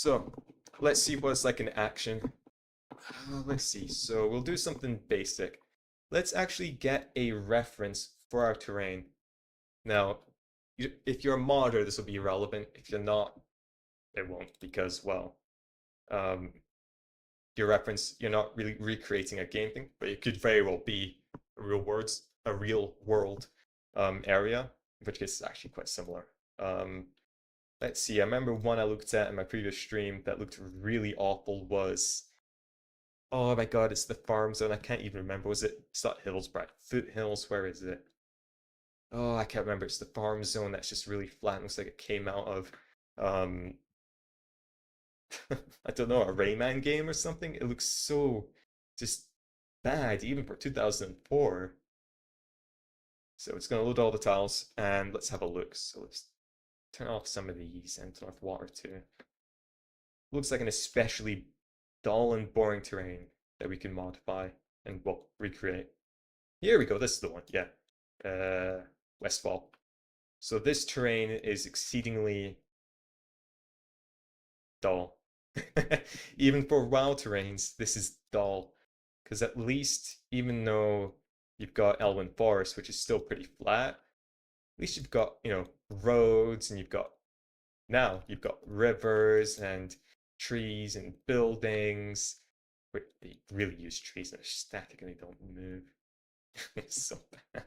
So let's see what it's like in action. Let's see. So we'll do something basic. Let's actually get a reference for our terrain. Now, if you're a modder, this will be irrelevant. If you're not, it won't because, well, um, your reference, you're not really recreating a game thing, but it could very well be a real world area, in which case it's actually quite similar. Let's see, I remember one I looked at in my previous stream that looked really awful was, oh my god, it's the farm zone. I can't even remember. Was it? It's not Hillsbrad. Foothills, where is it? Oh, I can't remember. It's the farm zone that's just really flat. Looks like it came out of, um, I don't know, a Rayman game or something. It looks so just bad, even for 2004. So it's going to load all the tiles, and let's have a look. So let's turn off some of these and turn off water too. Looks like an especially dull and boring terrain that we can modify and, well, recreate. Here we go, this is the one, yeah. Westfall. So this terrain is exceedingly dull. Even for WoW terrains, this is dull. Because at least, even though you've got Elwyn Forest, which is still pretty flat, at least you've got, roads, and you've got rivers and trees and buildings. They really use trees and they're static and they don't move. It's so bad.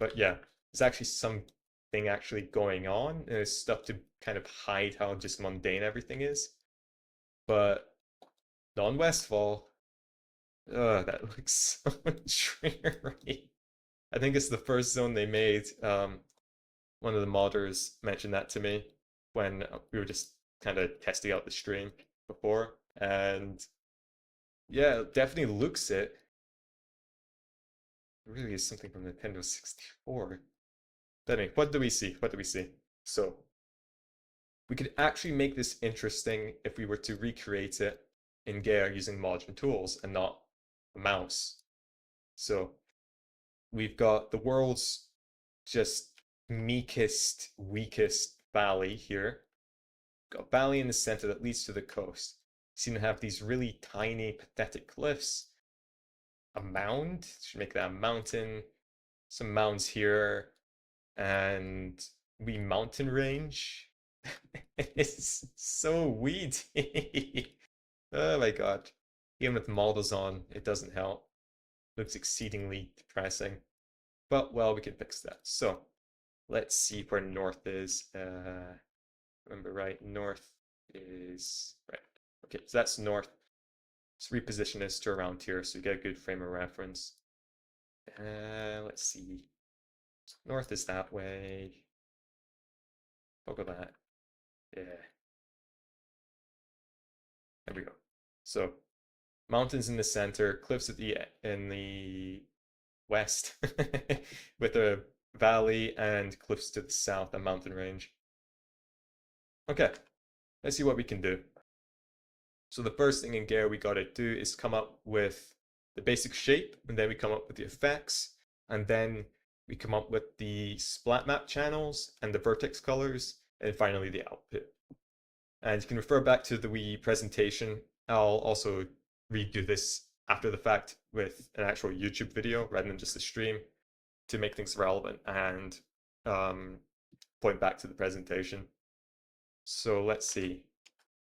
But yeah, there's actually something actually going on. And there's stuff to kind of hide how just mundane everything is. But non-Westfall, that looks so dreary. I think it's the first zone they made. One of the modders mentioned that to me when we were just kind of testing out the stream before, and yeah, it definitely looks it. It really is something from Nintendo 64. But anyway, what do we see? What do we see? So we could actually make this interesting if we were to recreate it in Gaea using modern tools and not a mouse. So we've got the world's just meekest, weakest valley here. Got a valley in the center that leads to the coast. Seem to have these really tiny, pathetic cliffs. A mound, should make that a mountain. Some mounds here, and we mountain range. It's so weedy. Oh my god. Even with models on, it doesn't help. Looks exceedingly depressing. But, well, we can fix that. So, let's see where north is. Remember, right? North is... Right. Okay, so that's north. Let's reposition this to around here so we get a good frame of reference. Let's see. So north is that way. Look at that. Yeah. There we go. So, mountains in the center, cliffs in the west, with a valley and cliffs to the south, a mountain range. Okay, let's see what we can do. So the first thing in Gaea we gotta do is come up with the basic shape, and then we come up with the effects, and then we come up with the splat map channels and the vertex colors, and finally the output. And you can refer back to the Wii presentation. I'll also redo this after the fact with an actual YouTube video rather than just a stream to make things relevant and point back to the presentation. So let's see.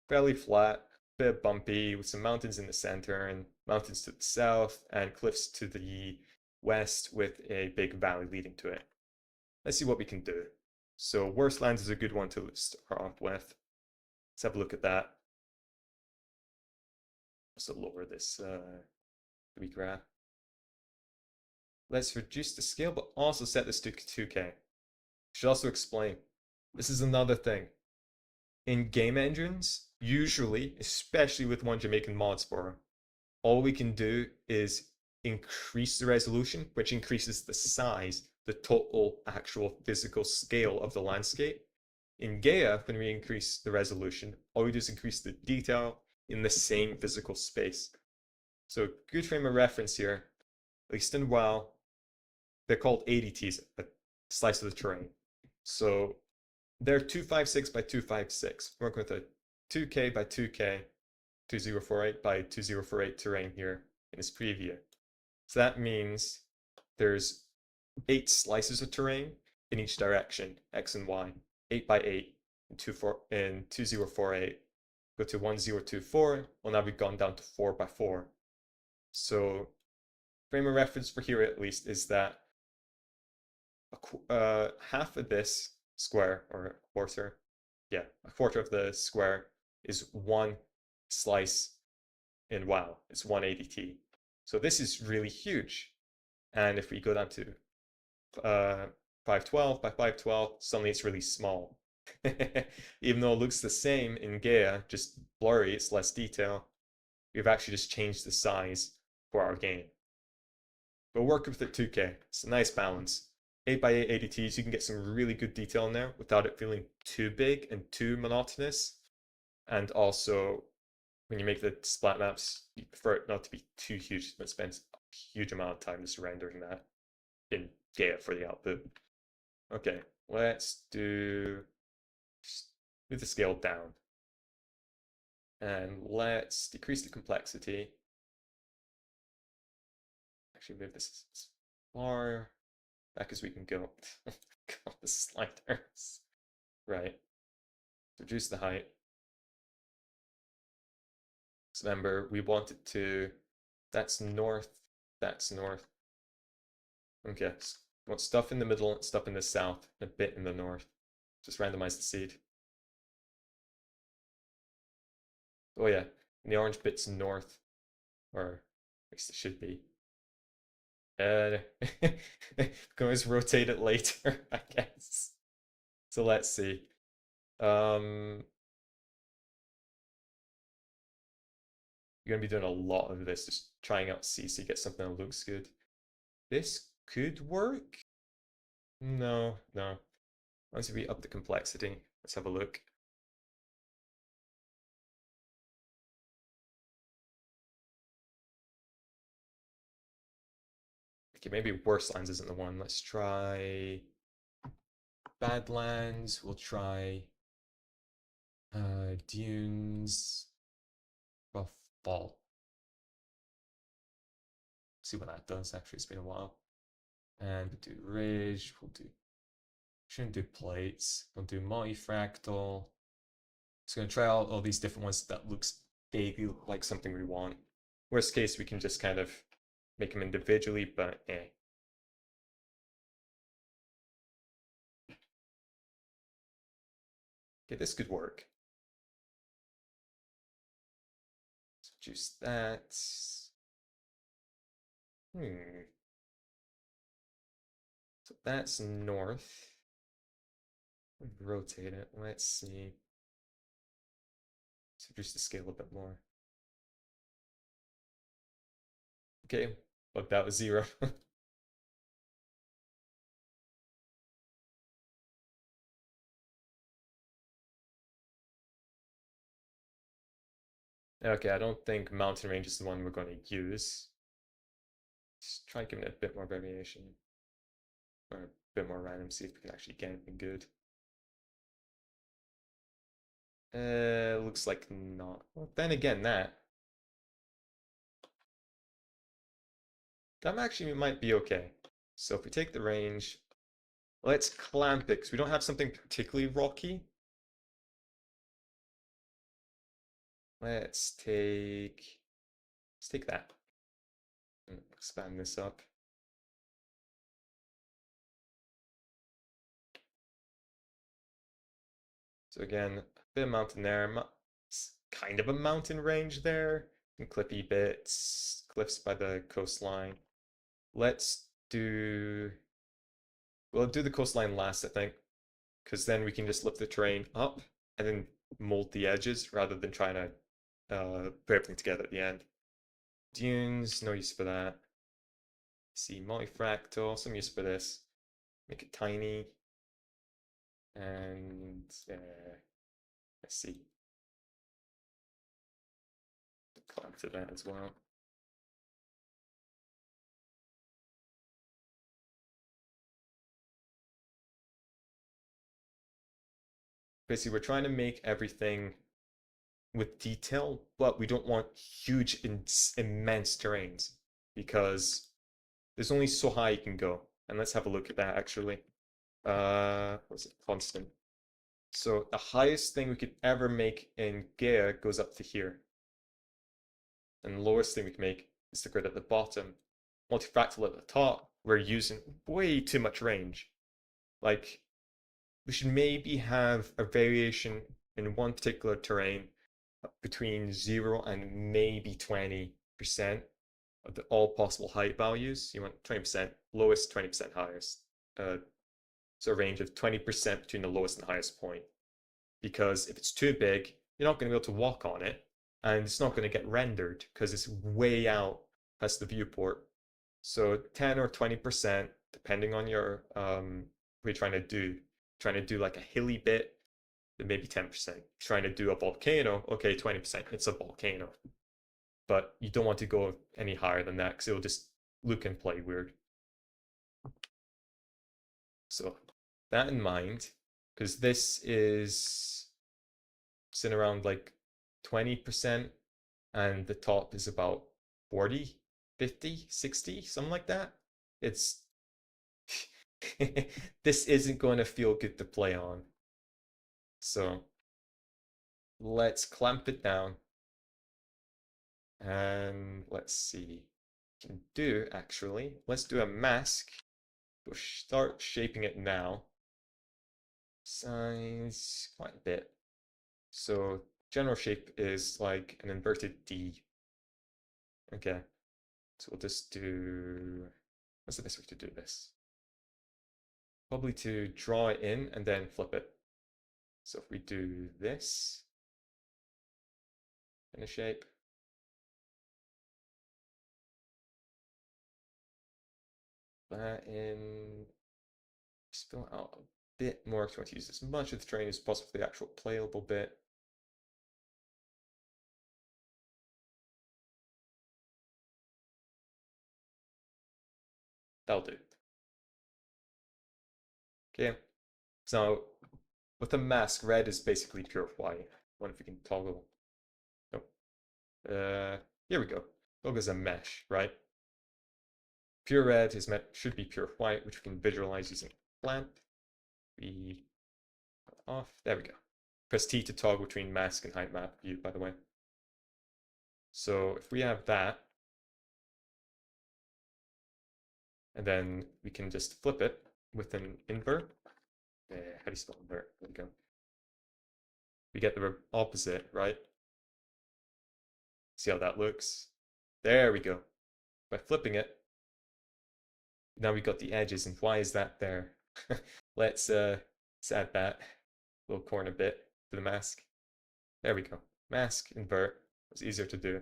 Fairly flat, bit bumpy with some mountains in the center and mountains to the south and cliffs to the west with a big valley leading to it. Let's see what we can do. So Worstlands is a good one to start off with. Let's have a look at that. Also lower this Wii graph. Let's reduce the scale, but also set this to 2K. Should also explain. This is another thing. In game engines, usually, especially with ones you're making mods for, all we can do is increase the resolution, which increases the size, the total actual physical scale of the landscape. In Gaea, when we increase the resolution, all we do is increase the detail in the same physical space. So good frame of reference here, at least in WoW, they're called ADTs, a slice of the terrain. So they're 256 by 256. We're working with a 2K by 2K, 2048 by 2048 terrain here in this preview. So that means there's 8 slices of terrain in each direction, X and Y, 8 by 8 in 2048. Go to 1024, well now we've gone down to 4 by 4. So frame of reference for here at least is that half of this square, or a quarter, yeah, a quarter of the square is one slice in WoW. It's 1 ADT. So this is really huge. And if we go down to 512 by 512, suddenly it's really small. Even though it looks the same in Gaea, just blurry, it's less detail, we've actually just changed the size for our game. But work with it 2K. It's a nice balance. 8 by 8 ADTs, you can get some really good detail in there without it feeling too big and too monotonous. And also, when you make the splat maps, you prefer it not to be too huge, but spends a huge amount of time just rendering that in Gaea for the output. Okay, let's move the scale down. And let's decrease the complexity. Actually, move this as far back as we can go. God, the sliders. Right. Reduce the height. So remember, we want it to, that's north, that's north. Okay, so we want stuff in the middle, stuff in the south, and a bit in the north. Just randomize the seed. Oh yeah, and the orange bit's north, or at least it should be. We can always rotate it later, I guess. So let's see. You're gonna be doing a lot of this, just trying out C so you get something that looks good. This could work. No. Once we up the complexity, let's have a look. Okay, maybe Worstlands isn't the one. Let's try Badlands. We'll try Dunes. Rough Fall. See what that does. Actually, it's been a while. And we'll do Ridge. Shouldn't do plates. We'll do multi-fractal. Just gonna try out all these different ones that looks vaguely like something we want. Worst case, we can just kind of make them individually, but eh. Okay, this could work. Let's reduce that. So that's north. Rotate it. Let's see. Let's reduce the scale a bit more. Okay, look, that was 0. Okay, I don't think mountain range is the one we're going to use. Just try giving it a bit more variation. Or a bit more random, see if we can actually get anything good. Looks like not. Well, then again, that actually might be okay. So if we take the range, let's clamp it, because we don't have something particularly rocky. Let's take that. And expand this up. So again, a bit of mountain there. Kind of a mountain range there. And cliffy bits, cliffs by the coastline. We'll do the coastline last, I think, because then we can just lift the terrain up and then mold the edges rather than trying to put everything together at the end. Dunes, no use for that. See, multi-fractal, some use for this. Make it tiny. And let's see. Clamp to that as well. Basically, we're trying to make everything with detail, but we don't want huge, immense terrains because there's only so high you can go. And let's have a look at that actually. What's it? Constant. So the highest thing we could ever make in Gaea goes up to here. And the lowest thing we can make is the grid at the bottom. Multifractal at the top, we're using way too much range. Like, we should maybe have a variation in one particular terrain between 0 and maybe 20% of all possible height values. You want 20% lowest, 20% highest. So a range of 20% between the lowest and highest point. Because if it's too big, you're not going to be able to walk on it, and it's not going to get rendered because it's way out past the viewport. So 10 or 20%, depending on your what you're trying to do. Trying to do like a hilly bit, then maybe 10%. Trying to do a volcano, okay, 20%. It's a volcano. But you don't want to go any higher than that because it'll just look and play weird. So that in mind, because this is sitting around like 20% and the top is about 40, 50, 60, something like that. It's this isn't going to feel good to play on. So let's clamp it down. And let's see. Can do actually. Let's do a mask. We'll start shaping it now. Size quite a bit. So general shape is like an inverted D. Okay. So we'll just do, what's the best way to do this? Probably to draw it in and then flip it. So if we do this in a shape, that in, spill it out a bit more because we want to use as much of the terrain as possible for the actual playable bit. That'll do. Okay, so with the mask, red is basically pure white. I wonder if we can toggle. Nope. Here we go. Toggle as a mesh, right? Pure red is should be pure white, which we can visualize using a lamp. We off. There we go. Press T to toggle between mask and height map view, by the way. So if we have that, and then we can just flip it with an invert. How do you spell invert? There we go. We get the opposite, right? See how that looks? There we go. By flipping it, now we've got the edges, and why is that there? Let's add that little corner bit to the mask. There we go. Mask, invert. It's easier to do.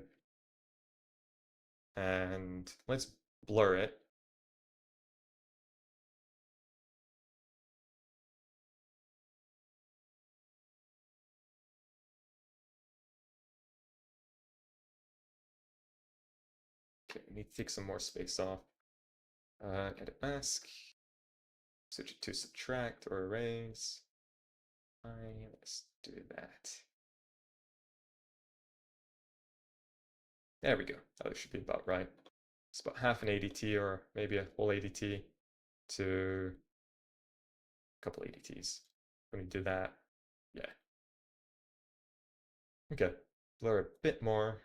And let's blur it. Okay, we need to take some more space off. Edit mask. Switch it to subtract or erase. Fine, let's do that. There we go. That should be about right. It's about half an ADT or maybe a whole ADT to a couple ADTs. When we do that, yeah. Okay, blur a bit more.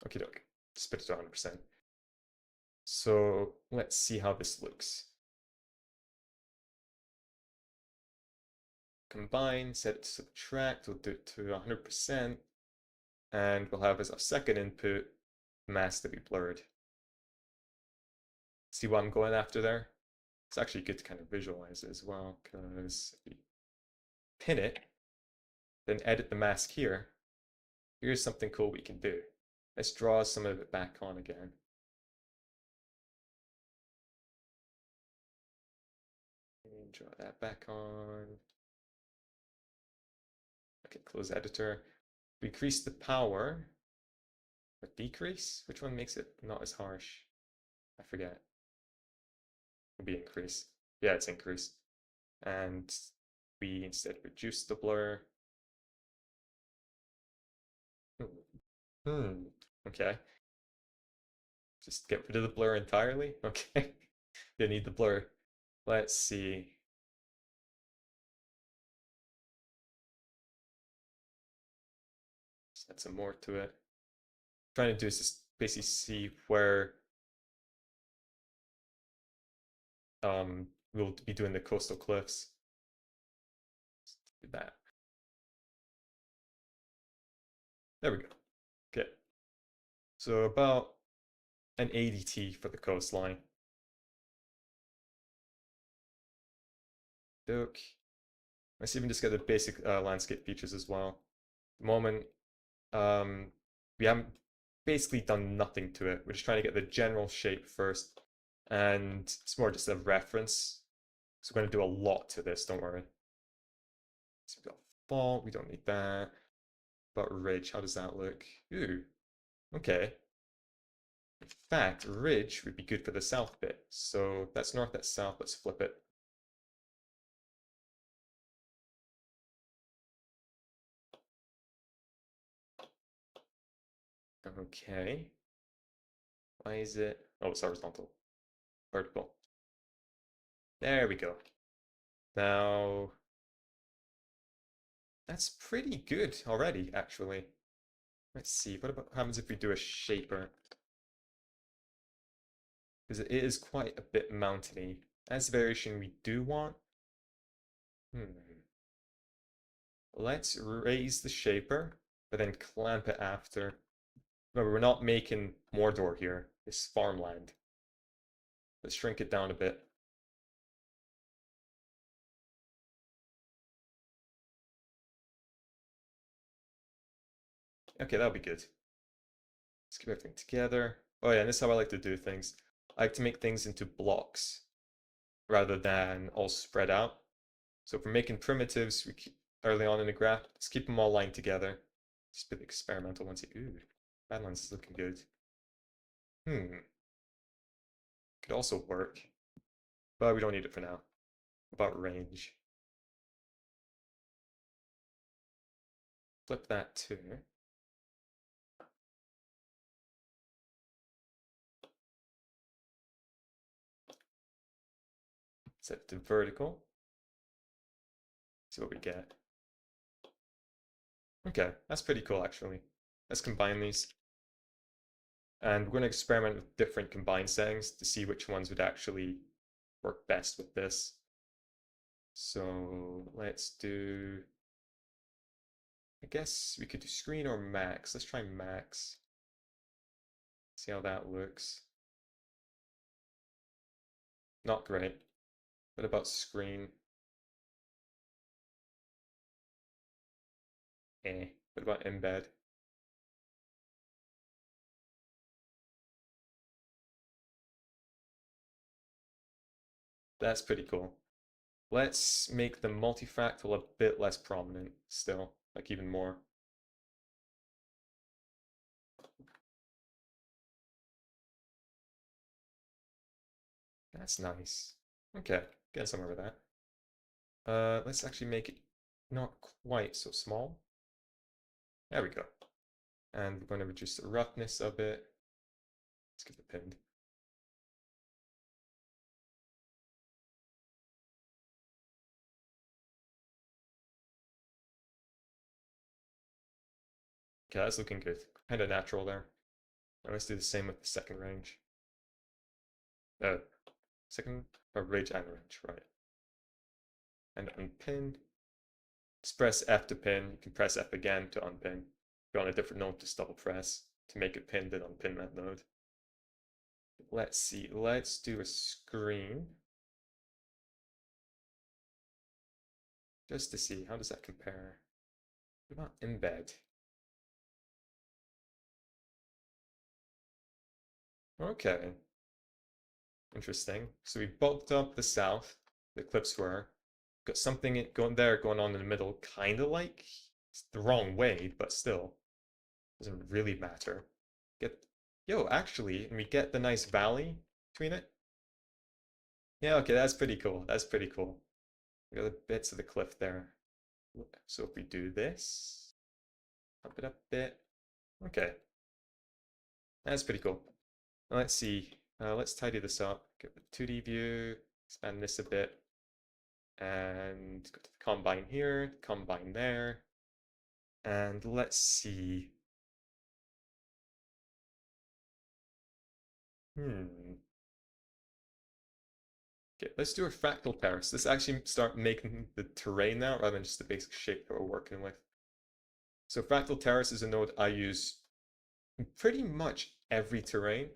Okie doke, spit it to 100%. So let's see how this looks. Combine, set it to subtract, we'll do it to 100%, and we'll have as our second input mask that we blurred. See what I'm going after there? It's actually good to kind of visualize it as well, because if we pin it, then edit the mask here, here's something cool we can do. Let's draw some of it back on again. And draw that back on. Okay, close editor. Increase the power, or decrease? Which one makes it not as harsh? I forget. It'll be increase. Yeah, it's increase. and we instead reduce the blur. Okay. Just get rid of the blur entirely? Okay. Didn't need the blur. Let's see. Let's add some more to it. Trying to do is just basically see where we'll be doing the coastal cliffs. Let's do that. There we go. Okay. So about an ADT for the coastline. Doke. Let's even just get the basic landscape features as well. At the moment, we haven't basically done nothing to it. We're just trying to get the general shape first, and it's more just a reference. So we're going to do a lot to this, don't worry. So we've got fault, we don't need that. But ridge, how does that look? Ooh, okay. In fact, ridge would be good for the south bit. So that's north, that's south, let's flip it. Okay. Why is it? Oh, it's horizontal. Vertical. There we go. Now, that's pretty good already, actually. Let's see, what happens if we do a shaper? Because it is quite a bit mountainy. That's the variation we do want. Let's raise the shaper, but then clamp it after. Remember, we're not making Mordor here. It's farmland. Let's shrink it down a bit. Okay, that'll be good. Let's keep everything together. Oh yeah, and this is how I like to do things. I like to make things into blocks rather than all spread out. So if we're making primitives we keep early on in the graph, let's keep them all lined together. Just a bit experimental once you. Ooh, Badlands is looking good. Could also work, but we don't need it for now. About range. Flip that too. Set it to vertical. See what we get. Okay, that's pretty cool actually. Let's combine these. And we're going to experiment with different combine settings to see which ones would actually work best with this. So let's do, I guess we could do screen or max. Let's try max. See how that looks. Not great. What about screen? What about embed? That's pretty cool. Let's make the multifractal a bit less prominent still, like even more. That's nice. Okay, getting somewhere with that. Let's actually make it not quite so small. There we go. And we're going to reduce the roughness a bit. Let's give it pinned. Okay, that's looking good. Kind of natural there. Now let's do the same with the second range. Second ridge and range, right. And unpin. Just press F to pin. You can press F again to unpin. If you're on a different node, just double press to make it pinned and unpin that node. Let's see, let's do a screen. Just to see, how does that compare? What about embed? Okay. Interesting. So we bulked up the south, the cliffs were. Got something going on in the middle, kind of like it's the wrong way, but still doesn't really matter. Actually, and we get the nice valley between it. Yeah, okay, that's pretty cool. That's pretty cool. We got the bits of the cliff there. So if we do this, up it up a bit. Okay, that's pretty cool. Now let's see. Let's tidy this up. Get the 2D view, expand this a bit, and go to the combine here, combine there, and let's see. Okay, let's do a fractal terrace. Let's actually start making the terrain now rather than just the basic shape that we're working with. So Fractal Terrace is a node I use in pretty much every terrain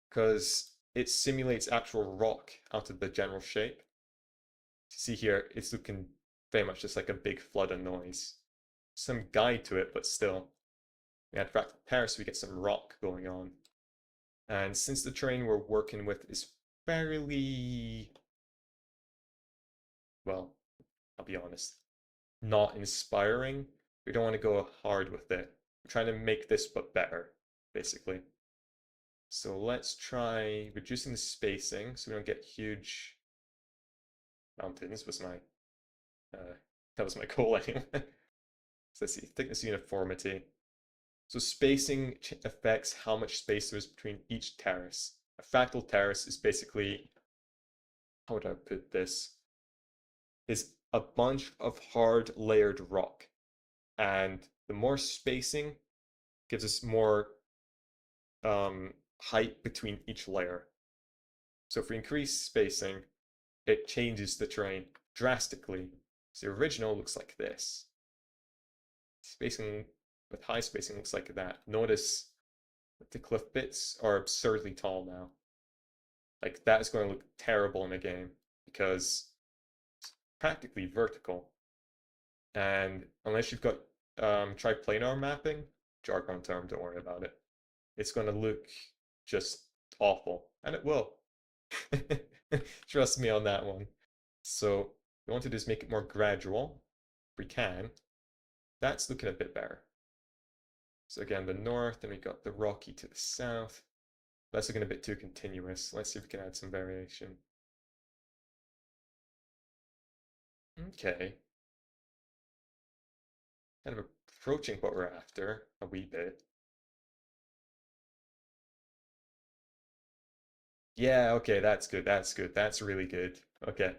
because it simulates actual rock out of the general shape. See here, it's looking very much just like a big flood of noise. Some guide to it, but still. We add Fractal Terrace, we get some rock going on. And since the terrain we're working with is fairly, well, I'll be honest, not inspiring, we don't want to go hard with it. We're trying to make this but better, basically. So let's try reducing the spacing so we don't get huge mountains. That was my goal anyway. So let's see, thickness uniformity. So spacing affects how much space there is between each terrace. A fractal terrace is basically, how would I put this? Is a bunch of hard layered rock. And the more spacing gives us more height between each layer. So if we increase spacing, it changes the terrain drastically. So the original looks like this. Spacing with high spacing looks like that. Notice that the cliff bits are absurdly tall now. Like that is going to look terrible in a game because it's practically vertical. And unless you've got triplanar mapping, jargon term, don't worry about it. It's going to look just awful, and it will. Trust me on that one. So we want to do is make it more gradual, if we can. That's looking a bit better. So again, the north, then we got the rocky to the south. That's looking a bit too continuous. Let's see if we can add some variation. Okay. Kind of approaching what we're after a wee bit. Yeah, okay, that's good, that's good, that's really good. Okay,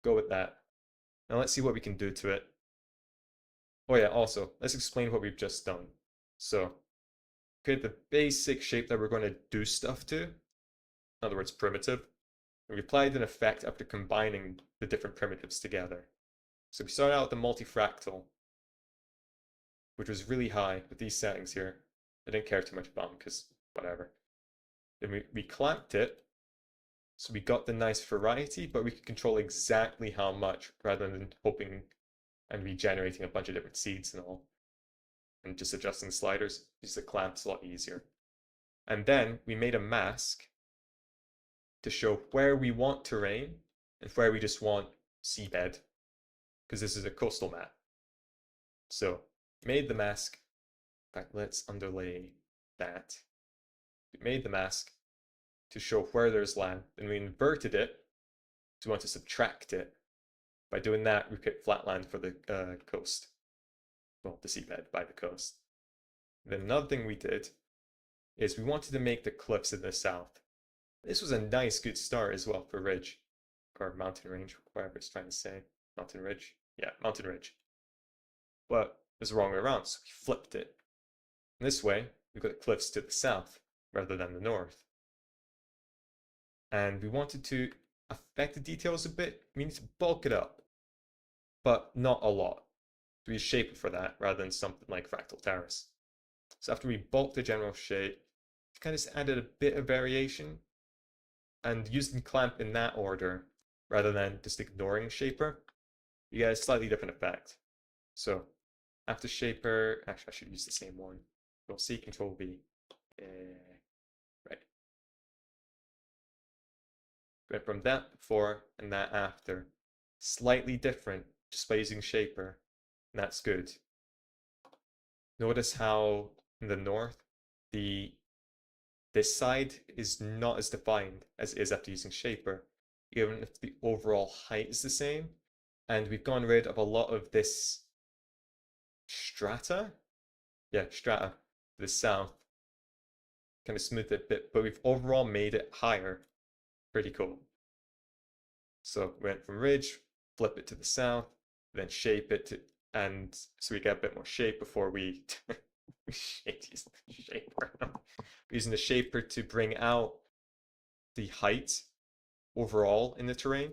go with that. Now let's see what we can do to it. Oh yeah, also, let's explain what we've just done. So, create the basic shape that we're going to do stuff to, in other words, primitive. And we applied an effect after combining the different primitives together. So we started out with the multifractal, which was really high with these settings here. I didn't care too much about them because whatever. Then we clamped it, so we got the nice variety, but we could control exactly how much rather than hoping and regenerating a bunch of different seeds and all. And just adjusting the sliders, use the clamps a lot easier. And then we made a mask to show where we want terrain and where we just want seabed, because this is a coastal map. So made the mask. In fact, let's underlay that. We made the mask to show where there's land, and we inverted it to want to subtract it. By doing that, we get flat land for the coast. Well, the seabed by the coast. Then another thing we did is we wanted to make the cliffs in the south. This was a nice, good start as well for ridge, or mountain range, whatever it's trying to say. Mountain ridge? Yeah, mountain ridge. But it was the wrong way around, so we flipped it. And this way, we've got the cliffs to the south rather than the north. And we wanted to affect the details a bit. We need to bulk it up, but not a lot. So we shape it for that rather than something like Fractal Terrace. So after we bulked the general shape, we kind of just added a bit of variation and using clamp in that order rather than just ignoring shaper, you get a slightly different effect. So after shaper, actually I should use the same one. We'll see Control V. Right. Went from that before and that after. Slightly different just by using shaper. And that's good. Notice how in the north, this side is not as defined as it is after using shaper, even if the overall height is the same. And we've gone rid of a lot of this strata. Yeah, strata to the south. Kind of smoothed it a bit, but we've overall made it higher. Pretty cool. So we went from ridge, flip it to the south, then shape it to, and so we get a bit more shape before we using the shaper. Using the shaper to bring out the height overall in the terrain.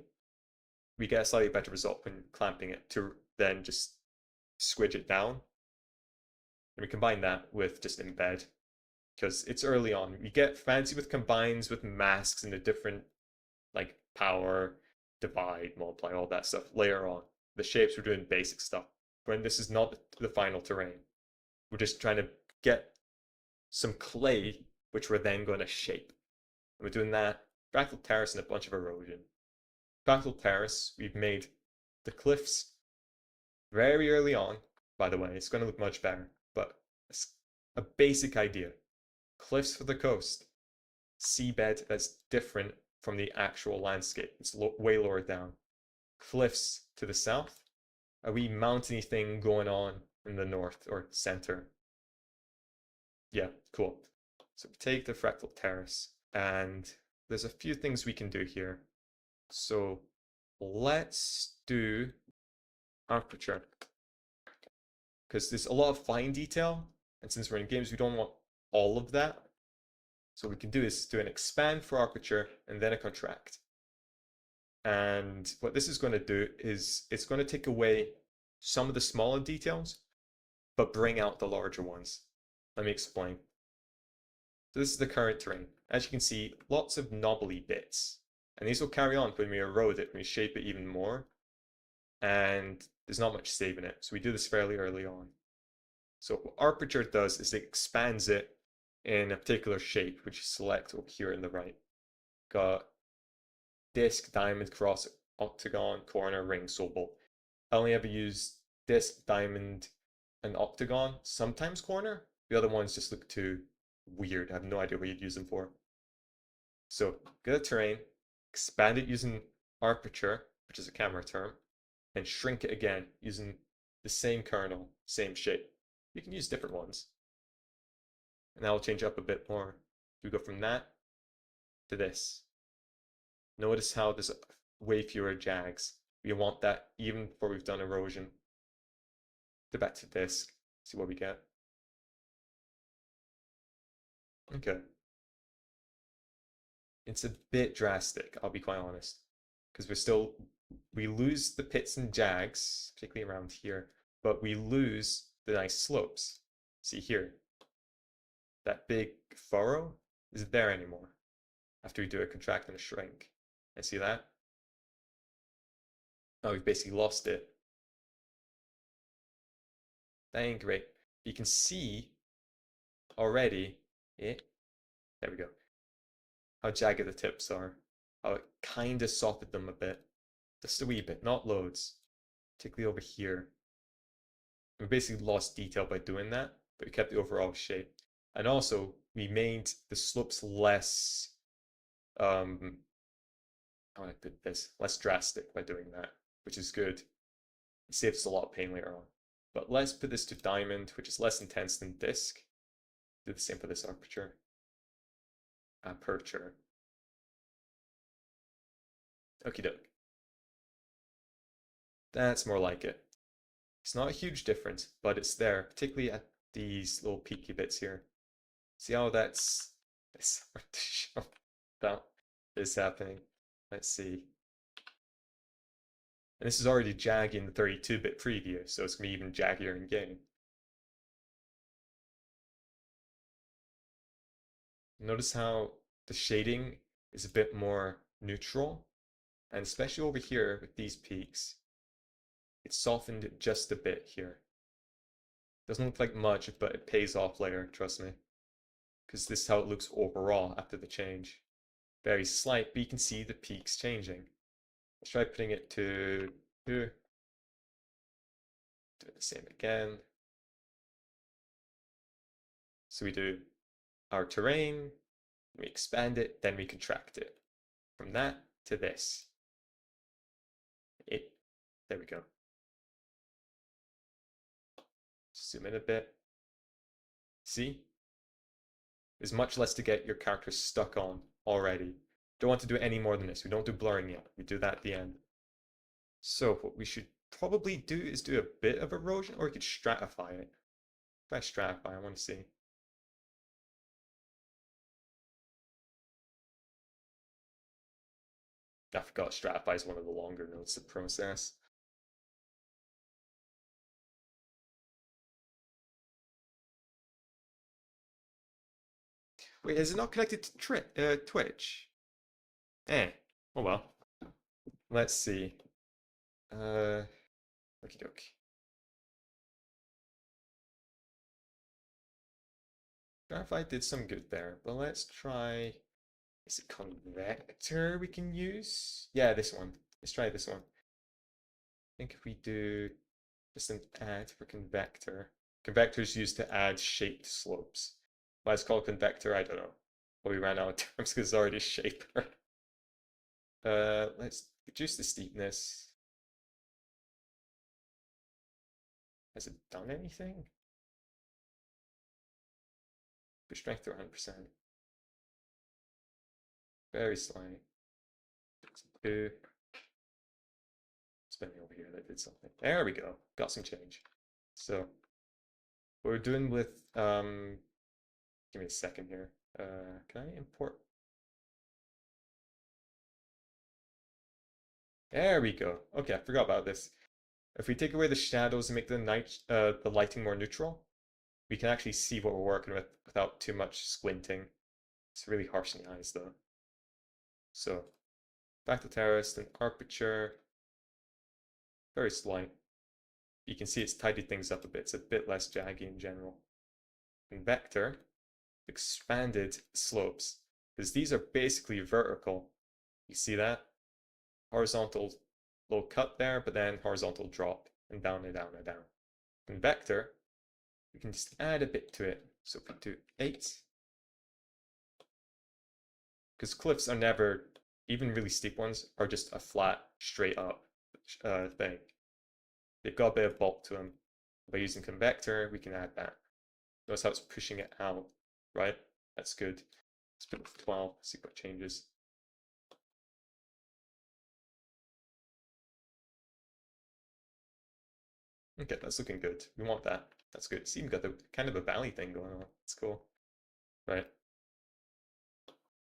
We get a slightly better result when clamping it to then just squidge it down. And we combine that with just embed because it's early on. We get fancy with combines with masks and the different like power, divide, multiply, all that stuff later on. The shapes we're doing basic stuff. When this is not the final terrain, we're just trying to get some clay, which we're then going to shape. And we're doing that Fractal Terrace and a bunch of erosion. Fractal Terrace, we've made the cliffs very early on, by the way. It's going to look much better, but it's a basic idea. Cliffs for the coast, seabed that's different from the actual landscape. It's way lower down. Cliffs to the south, a wee mountainy thing going on in the north or center. Yeah, cool. So we take the Fractal Terrace, and there's a few things we can do here. So let's do Aperture, because there's a lot of fine detail, and since we're in games, we don't want all of that. So what we can do is do an expand for Aperture and then a contract. And what this is going to do is it's going to take away some of the smaller details, but bring out the larger ones. Let me explain. So this is the current terrain. As you can see, lots of knobbly bits. And these will carry on when we erode it, when we shape it even more. And there's not much saving it. So we do this fairly early on. So what Aperture does is it expands it in a particular shape, which you select over here in the right. Got disc, diamond, cross, octagon, corner, ring, oval. I only ever use disc, diamond, and octagon, sometimes corner. The other ones just look too weird. I have no idea what you'd use them for. So go to terrain, expand it using Aperture, which is a camera term, and shrink it again using the same kernel, same shape. You can use different ones. And that will change up a bit more. We go from that to this. Notice how there's way fewer jags. We want that even before we've done erosion. Go back to disk, see what we get. Okay. It's a bit drastic, I'll be quite honest. Because we lose the pits and jags, particularly around here, but we lose the nice slopes. See here, that big furrow isn't there anymore after we do a contract and a shrink. And see that? Oh, we've basically lost it. That ain't great. You can see already, there we go, how jagged the tips are. How it kind of softened them a bit. Just a wee bit, not loads. Particularly over here. We basically lost detail by doing that, but we kept the overall shape. And also, we made the slopes less, how do I put this? Less drastic by doing that, which is good. It saves us a lot of pain later on. But let's put this to diamond, which is less intense than disc. Do the same for this aperture. Aperture. Okie doke. That's more like it. It's not a huge difference, but it's there, particularly at these little peaky bits here. See how that's hard to show that is happening. Let's see. And this is already jaggy in the 32-bit preview, so it's going to be even jaggier in game. Notice how the shading is a bit more neutral, and especially over here with these peaks, it's softened just a bit here. Doesn't look like much, but it pays off later, trust me. Because this is how it looks overall after the change. Very slight, but you can see the peaks changing. Let's try putting it to 2. Do the same again. So we do our terrain, we expand it, then we contract it. From that to this. There we go. Zoom in a bit. See? There's much less to get your character stuck on already. Don't want to do any more than this. We don't do blurring yet. We do that at the end. So what we should probably do is do a bit of erosion, or we could stratify it. If I stratify, I want to see. I forgot stratify is one of the longer nodes to process. Wait, is it not connected to Twitch? Eh. Oh well. Let's see. Okie doke. Stratify did some good there, but let's try. Is it convector we can use? Yeah, this one. Let's try this one. I think if we do just an add for convector. Convector is used to add shaped slopes. Why it's called convector, I don't know. But we ran out of terms because it's already shaper. Let's reduce the steepness. Has it done anything? Push strength to 100%. Very slightly. 2. Spinning over here, that did something. There we go. Got some change. So what we're doing with give me a second here. Can I import? There we go. Okay, I forgot about this. If we take away the shadows and make the lighting more neutral, we can actually see what we're working with without too much squinting. It's really harsh in the eyes though. So, Fractal Terrace, then Aperture. Very slight. You can see it's tidied things up a bit. It's a bit less jaggy in general. And Vector, expanded slopes. Because these are basically vertical. You see that? Horizontal low cut there, but then horizontal drop, and down and down and down. And Vector, we can just add a bit to it. So if we do 8, because cliffs are never, even really steep ones, are just a flat, straight up thing. They've got a bit of bulk to them. By using convector, we can add that. Notice how it's pushing it out, right? That's good. Let's put it with 12, see what changes. Okay, that's looking good. We want that. That's good. See, we've got the kind of a valley thing going on. It's cool. Right.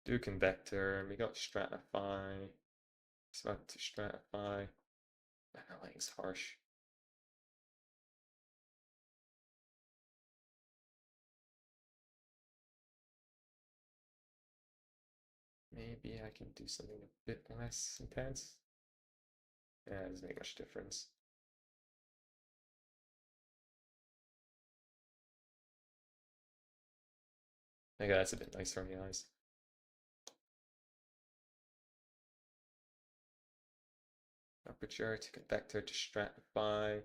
Do convector. We got stratify. It's about to stratify. That lighting's harsh. Maybe I can do something a bit less intense. Yeah, it doesn't make much difference. Okay, that's a bit nicer on the eyes. Aperture to convector to stratify.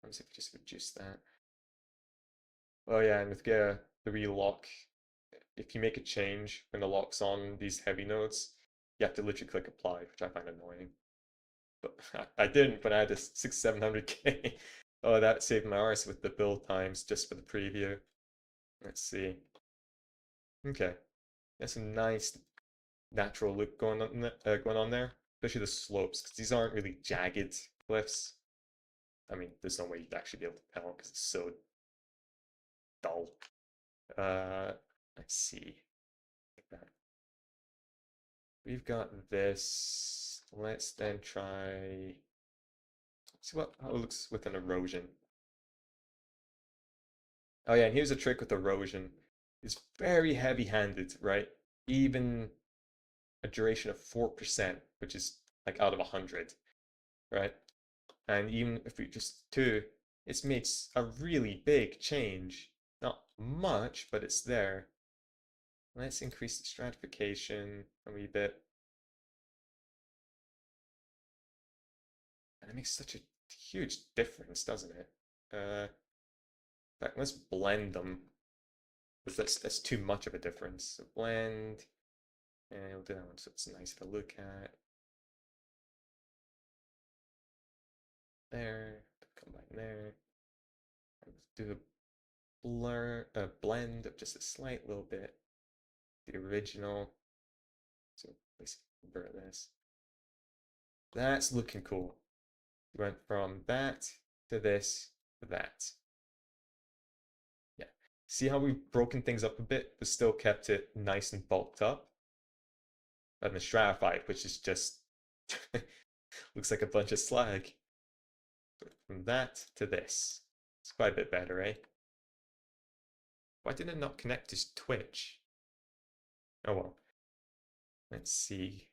Let's see if we just reduce that. Oh yeah, and with Gaea, the relock, if you make a change when the lock's on these heavy nodes, you have to literally click apply, which I find annoying. But I didn't when I had a 600-700K. Oh, that saved my arse with the build times just for the preview. Let's see. Okay, that's a nice natural look going on there, especially the slopes, because these aren't really jagged cliffs. I mean, there's no way you'd actually be able to tell because it's so dull. Let's see. Like that. We've got this. Let's then try. See how it looks with an erosion. Oh yeah, and here's a trick with erosion. It's very heavy-handed, right? Even a duration of 4%, which is like out of 100, right? And even if we just 2, it makes a really big change. Not much, but it's there. Let's increase the stratification a wee bit. And it makes such a huge difference, doesn't it? In fact, let's blend them. Because that's too much of a difference. So blend, and we'll do that one so it's nice to look at. there, combine there. Do a blur, a blend of just a slight little bit. The original. So basically convert this. That's looking cool. We went from that to this to that. Yeah. See how we've broken things up a bit, but still kept it nice and bulked up? And the stratified, which is just looks like a bunch of slag. From that to this. It's quite a bit better, eh? Why did it not connect to Twitch? Oh well. Let's see.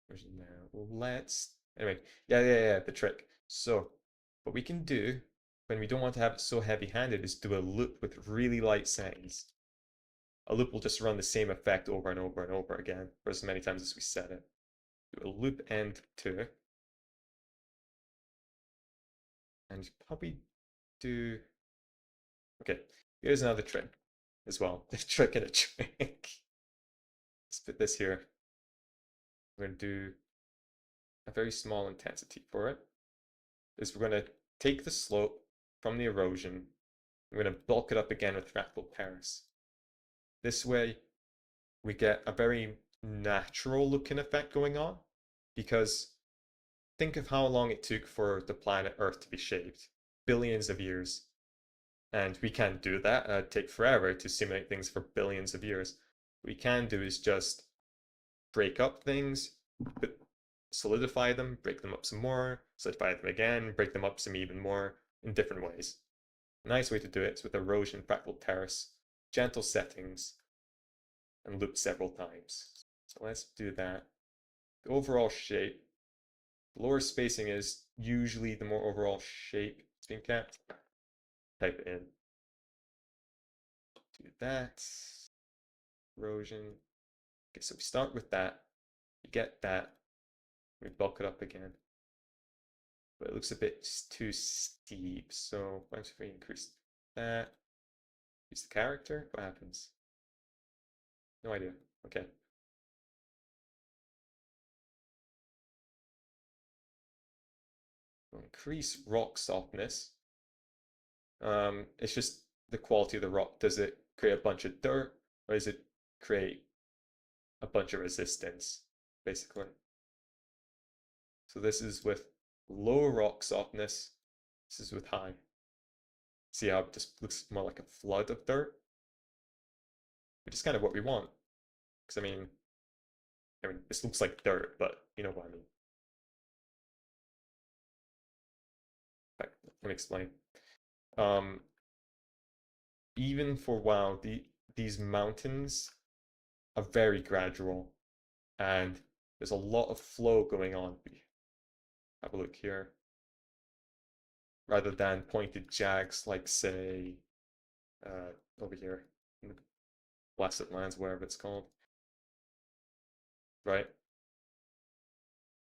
Where's it now? Let's anyway. Yeah. The trick. So, what we can do when we don't want to have it so heavy-handed is do a loop with really light settings. A loop will just run the same effect over and over and over again for as many times as we set it. Do a loop end 2. And probably do... Okay, here's another trick as well. The trick in a trick. Let's put this here. We're going to do a very small intensity for it. Is we're going to take the slope from the erosion. We're going to bulk it up again with Fractal Terrace. This way, we get a very natural looking effect going on, because think of how long it took for the planet Earth to be shaped. Billions of years. And we can't do that. It'd take forever to simulate things for billions of years. What we can do is just break up things, solidify them, break them up some more, solidify them again, break them up some even more in different ways. A nice way to do it is with erosion, Fractal Terrace, gentle settings, and loop several times. So let's do that. The overall shape, the lower spacing is usually the more overall shape it's being kept. Type it in. Do that. Erosion. Okay, so we start with that. You get that. We bulk it up again. But it looks a bit too steep, so why don't we increase that? Use the character? What happens? No idea. Okay. We'll increase rock softness. It's just the quality of the rock. Does it create a bunch of dirt, or does it create a bunch of resistance, basically? So this is with low rock softness. This is with high. See how it just looks more like a flood of dirt? Which is kind of what we want. Because I mean, this looks like dirt, but you know what I mean. In fact, let me explain. Even for WoW, these mountains are very gradual, and there's a lot of flow going on. Have a look here. Rather than pointed jags like, say, over here in the Blessed Lands, wherever it's called. Right?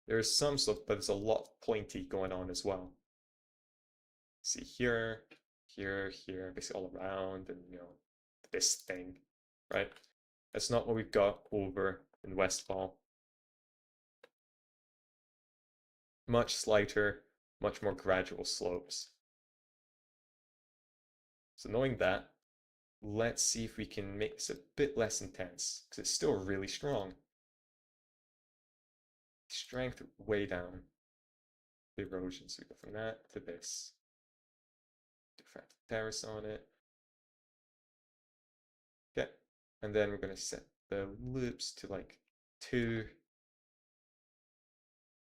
There's some stuff, but there's a lot pointy going on as well. See here, here, basically all around, and this thing, right? That's not what we've got over in Westfall. Much slighter, much more gradual slopes. So knowing that, let's see if we can make this a bit less intense, because it's still really strong. Strength way down. The erosion, so we go from that to this. Do Fractal Terrace on it. Okay, and then we're going to set the loops to like 2.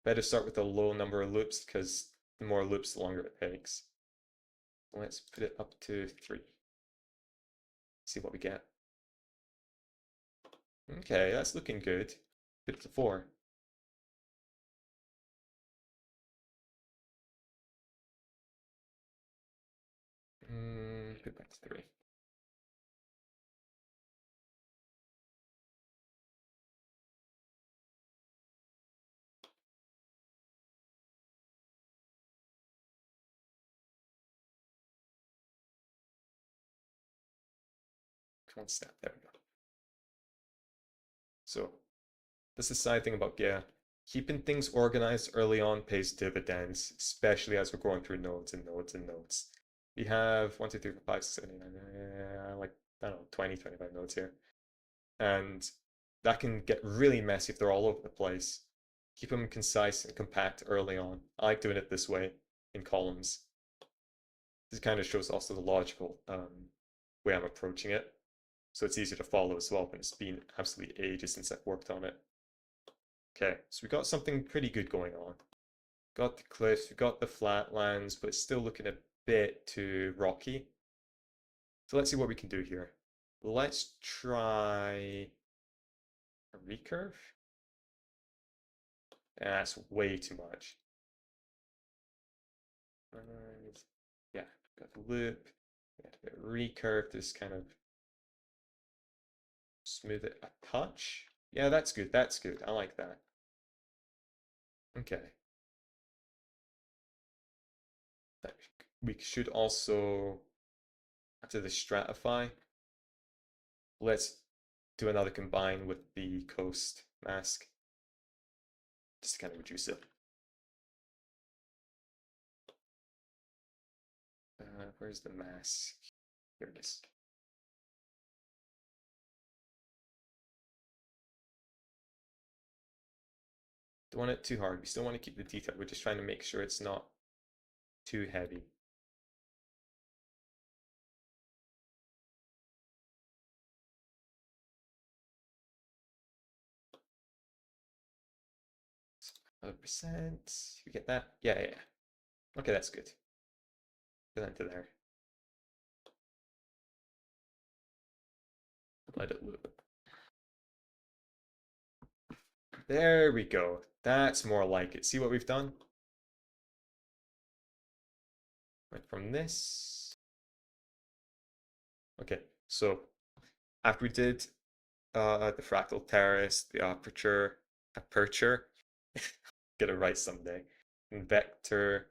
Better start with a low number of loops, because the more loops, the longer it takes. Let's put it up to 3. See what we get. Okay, that's looking good. Put it to 4. Put it back to 3. Come on, step. There we go. So That's the side thing about Gaea. Keeping things organized early on pays dividends, especially as we're going through nodes and nodes and nodes. We have 1, 2, 3, 4, 5, 6, 7, 8, 9, like, I don't know, 20, 25 nodes here. And that can get really messy if they're all over the place. Keep them concise and compact early on. I like doing it this way in columns. This kind of shows also the logical way I'm approaching it. So it's easier to follow as well when it's been absolutely ages since I've worked on it. Okay, so we got something pretty good going on. Got the cliffs, we got the flatlands, but it's still looking a bit too rocky. So let's see what we can do here. Let's try a recurve. That's way too much. And yeah, got the loop. Got a bit of recurve, just kind of smooth it a touch. Yeah, that's good. That's good. I like that. Okay. We should also, after the stratify, let's do another combine with the coast mask. Just to kind of reduce it. Where's the mask? Here it is. Don't want it too hard. We still want to keep the detail. We're just trying to make sure it's not too heavy. %. You get that? Yeah, yeah. Okay, that's good. Get that to there. Let it loop. There we go. That's more like it. See what we've done? Went from this. Okay, so after we did the Fractal Terrace, the Aperture, get it right someday, and Vector,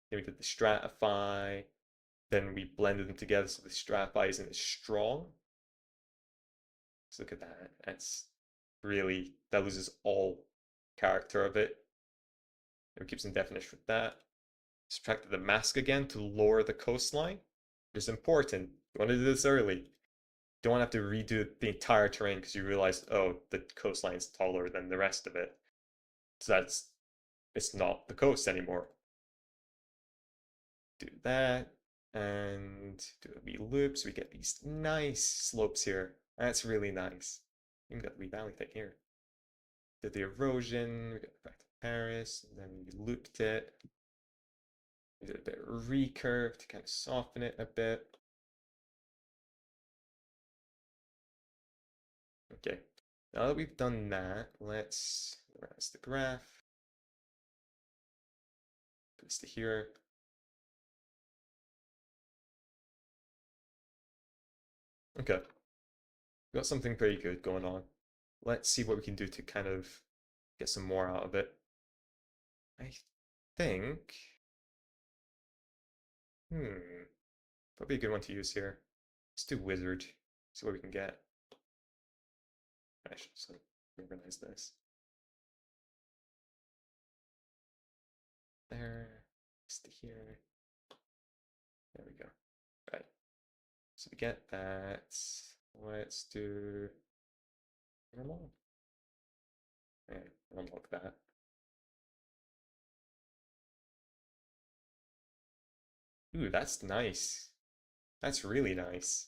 then we did the Stratify, then we blended them together so the Stratify isn't as strong. So look at that. That's really, that loses all character of it. And we keep some definition with that. Subtracted the mask again to lower the coastline, which is important. You want to do this early. Don't want to have to redo the entire terrain because you realize, oh, the coastline's taller than the rest of it. So it's not the coast anymore. Do that and do a wee loop so we get these nice slopes here. That's really nice. Even got the wee valley thing here. Did the erosion, we got the Fractal Terrace, and then we looped it. We did a bit of recurve to kind of soften it a bit. Okay, now that we've done that, let's erase the graph. Put this to here. Okay, we got something pretty good going on. Let's see what we can do to kind of get some more out of it. I think, probably a good one to use here. Let's do wizard, see what we can get. I should just organize this. There, just to here. There we go. Right. So we get that. Let's do normal. Yeah, unlock that. Ooh, that's nice. That's really nice.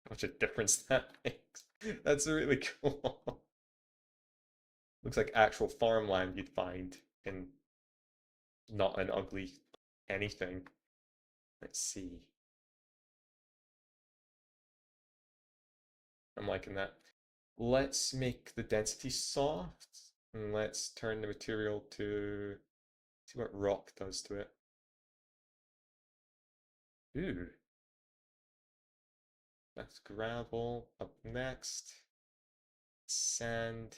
How much a difference that makes. That's really cool. Looks like actual farmland you'd find in not an ugly anything. Let's see. I'm liking that. Let's make the density soft and let's turn the material to see what rock does to it. Ooh, that's gravel. Up next, sand.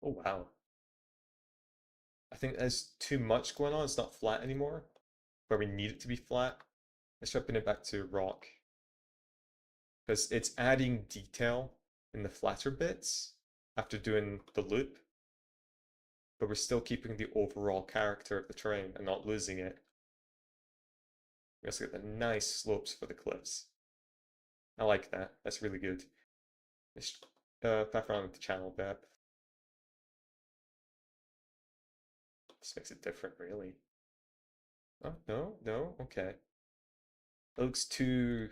Oh wow. I think there's too much going on. It's not flat anymore, where we need it to be flat. Let's stripping it back to rock. Because it's adding detail in the flatter bits after doing the loop. But we're still keeping the overall character of the terrain and not losing it. We also get the nice slopes for the cliffs. I like that. That's really good. Let's back around with the channel depth. This makes it different, really. Oh, no, no, okay. It looks too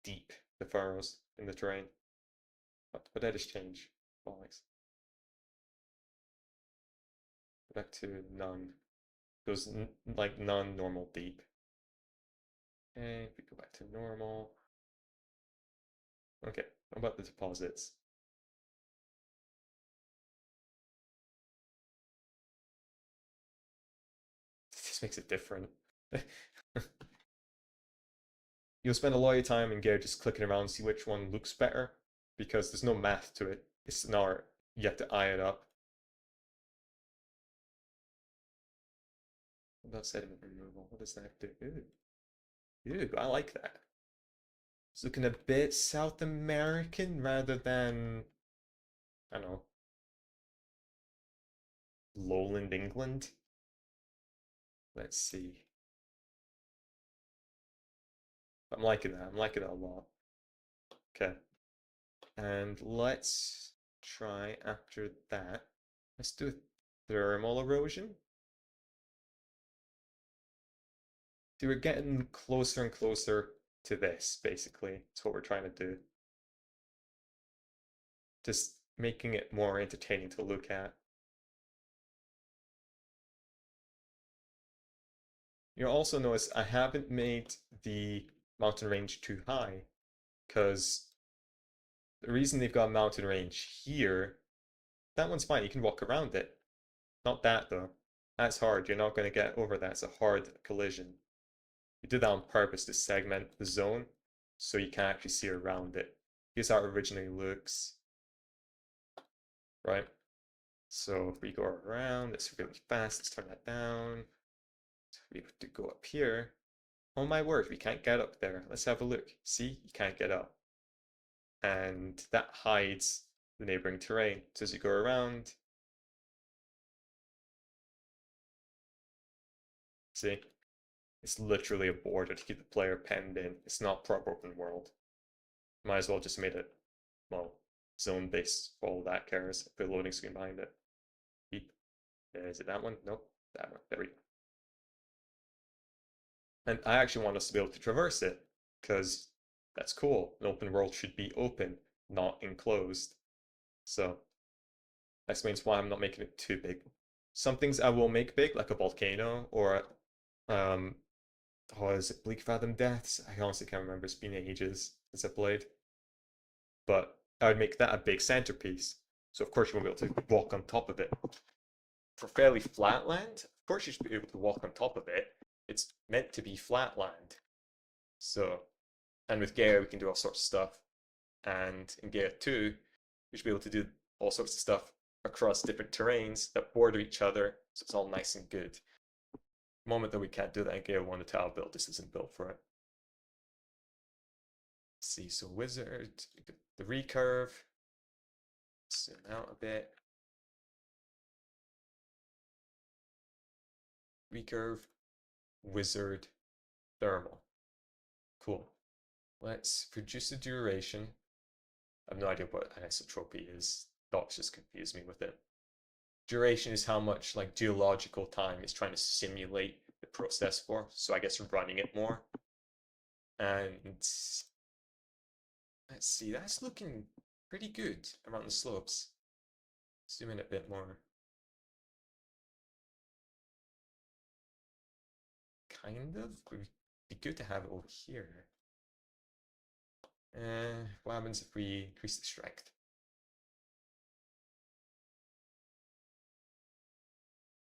deep, the furrows in the terrain. What did I just change? Bollocks. Go back to none. Goes like none, normal, deep. And if we go back to normal. Okay, how about the deposits? This makes it different. You'll spend a lot of time in Gaea just clicking around and see which one looks better because there's no math to it. It's an art. You have to eye it up. What about sediment removal? What does that do? Ooh, I like that. It's looking a bit South American rather than, I don't know, lowland England. Let's see. I'm liking that. I'm liking that a lot. Okay. And let's try after that. Let's do thermal erosion. See, we're getting closer and closer to this, basically. That's what we're trying to do. Just making it more entertaining to look at. You'll also notice I haven't made the mountain range too high, because the reason they've got a mountain range here, that one's fine, you can walk around it. Not that though. That's hard, you're not going to get over that, it's a hard collision. You did that on purpose to segment the zone, so you can actually see around it. Here's how it originally looks. Right? So if we go around, it's really fast, let's turn that down. So we have to go up here. Oh my word, we can't get up there. Let's have a look. See, you can't get up. And that hides the neighboring terrain. So as you go around, see, it's literally a border to keep the player penned in. It's not proper open world. Might as well just made it, well, zone-based for all that cares. Put a loading screen behind it. Beep. Is it that one? Nope. That one. There we go. And I actually want us to be able to traverse it, because that's cool. An open world should be open, not enclosed. So that explains why I'm not making it too big. Some things I will make big, like a volcano, or is it Bleak Fathom Deaths? I honestly can't remember. It's been ages since I played. But I would make that a big centerpiece. So of course you won't be able to walk on top of it. For fairly flat land, of course you should be able to walk on top of it. It's meant to be flat land. So, and with Gaea we can do all sorts of stuff. And in Gaea 2, we should be able to do all sorts of stuff across different terrains that border each other, so it's all nice and good. The moment that we can't do that in Gaea 1, the tile build just isn't built for it. Let's see, so wizard, the recurve, zoom out a bit. Recurve, wizard, thermal. Cool. Let's reduce the duration. I have no idea what anisotropy is. Docs just confused me with it. Duration is how much like geological time it's trying to simulate the process for. So I guess running it more. And let's see, that's looking pretty good around the slopes. Zoom in a bit more. Kind of. Would be good to have it over here. What happens if we increase the strength?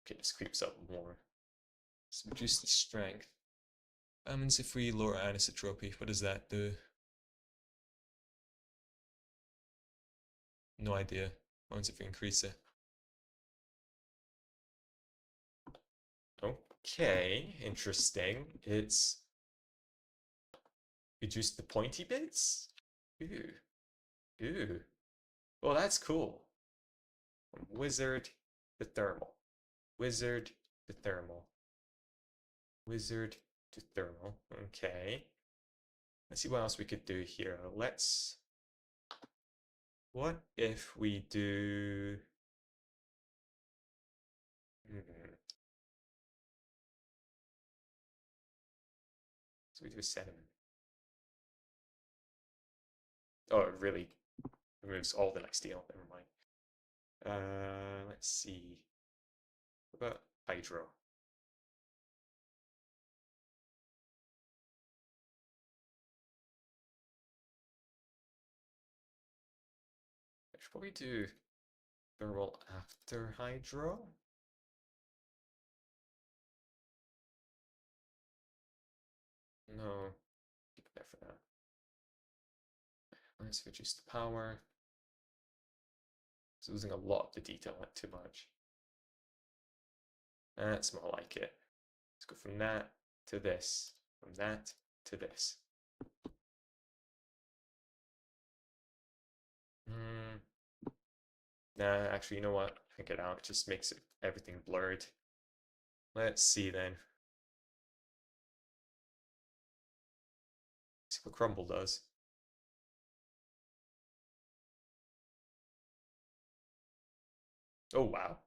Okay, this creeps up more. Let's reduce the strength. What happens if we lower anisotropy? What does that do? No idea. What happens if we increase it? Oh, Okay, interesting. It's reduced the pointy bits? Ooh, ooh. Well, that's cool. From wizard to thermal. Wizard to thermal. Wizard to thermal. Okay. Let's see what else we could do here. What if we do... So we do sediment. Oh, it really removes all the next deal. Never mind. Let's see. What about hydro? I should probably do thermal after hydro. No, keep it there for now. Let's reduce the power. It's losing a lot of the detail, not too much. That's more like it. Let's go from that to this, from that to this. Nah, actually, you know what? Think it out. It just makes everything blurred. Let's see then. See what crumble does. Oh, wow.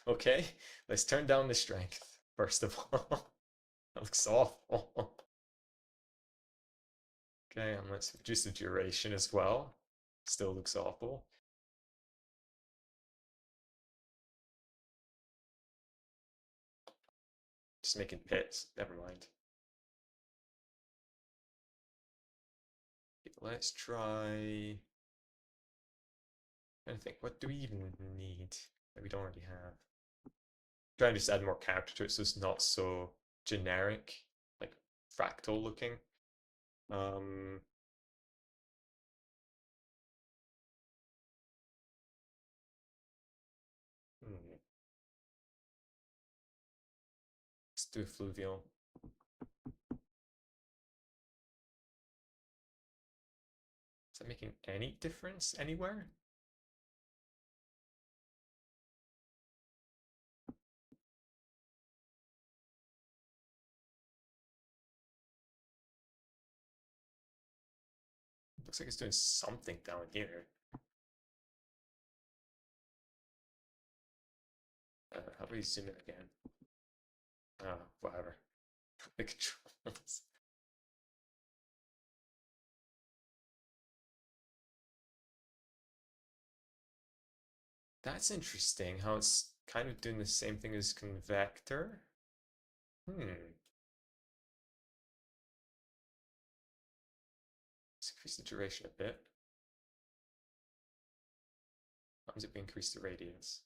Okay, let's turn down the strength, first of all. That looks awful. Okay, and let's reduce the duration as well. Still looks awful. Just making pits. Never mind. Okay, let's try... I think, what do we even need that we don't already have? Try and just add more character to it so it's not so generic, like fractal looking. Um, let's do fluvial. Is that making any difference anywhere? Looks like it's doing something down here. How do we zoom in again? Whatever. The controls. That's interesting how it's kind of doing the same thing as convector. Let's increase the duration a bit. How does it increase the radius?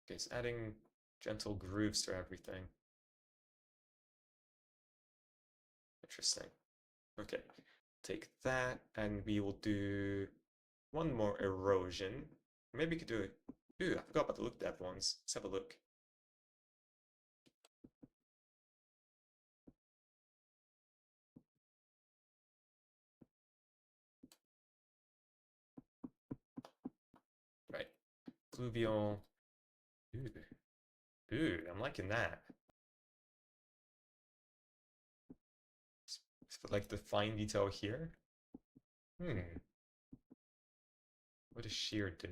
Okay, it's adding gentle grooves to everything. Interesting. Okay, take that and we will do one more erosion. Maybe we could do it. Ooh, I forgot about the look dev ones. Let's have a look. Right. Fluvial. Ooh. Ooh, I'm liking that. Like the fine detail here. What does shear do?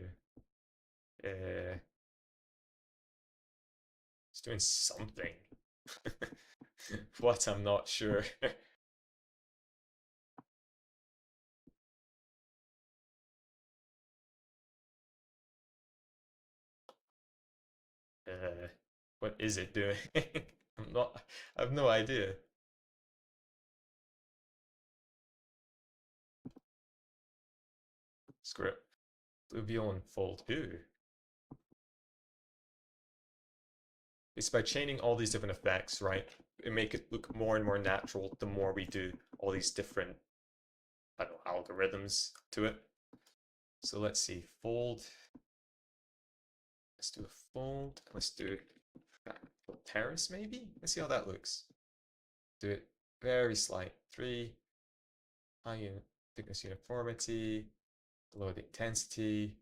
It's doing something. What? I'm not sure. What is it doing? I'm not. I have no idea. Screw it. Fluvial and fold. Ooh. It's by chaining all these different effects, right? It make it look more and more natural the more we do all these different, I don't know, algorithms to it. So let's see, fold. Let's do a fold. Let's do Fractal Terrace maybe? Let's see how that looks. Do it very slight. 3, high thickness uniformity, low the intensity.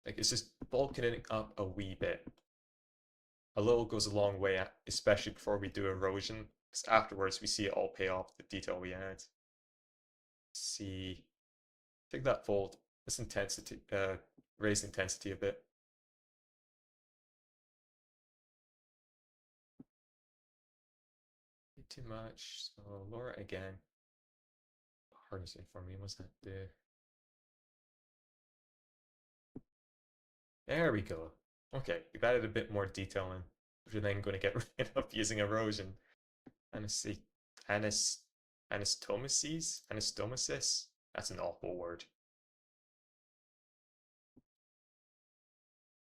Like it's just bulking it up a wee bit. A little goes a long way, especially before we do erosion, because afterwards we see it all pay off the detail we add. See, take that fold, this intensity, raise the intensity a bit. Too much, so lower it again. Harnessing for me, what's that do? There we go. Okay, we've added a bit more detail in. We're then going to get rid of using erosion. Anesthesia. Anastomosis? Anastomosis? That's an awful word.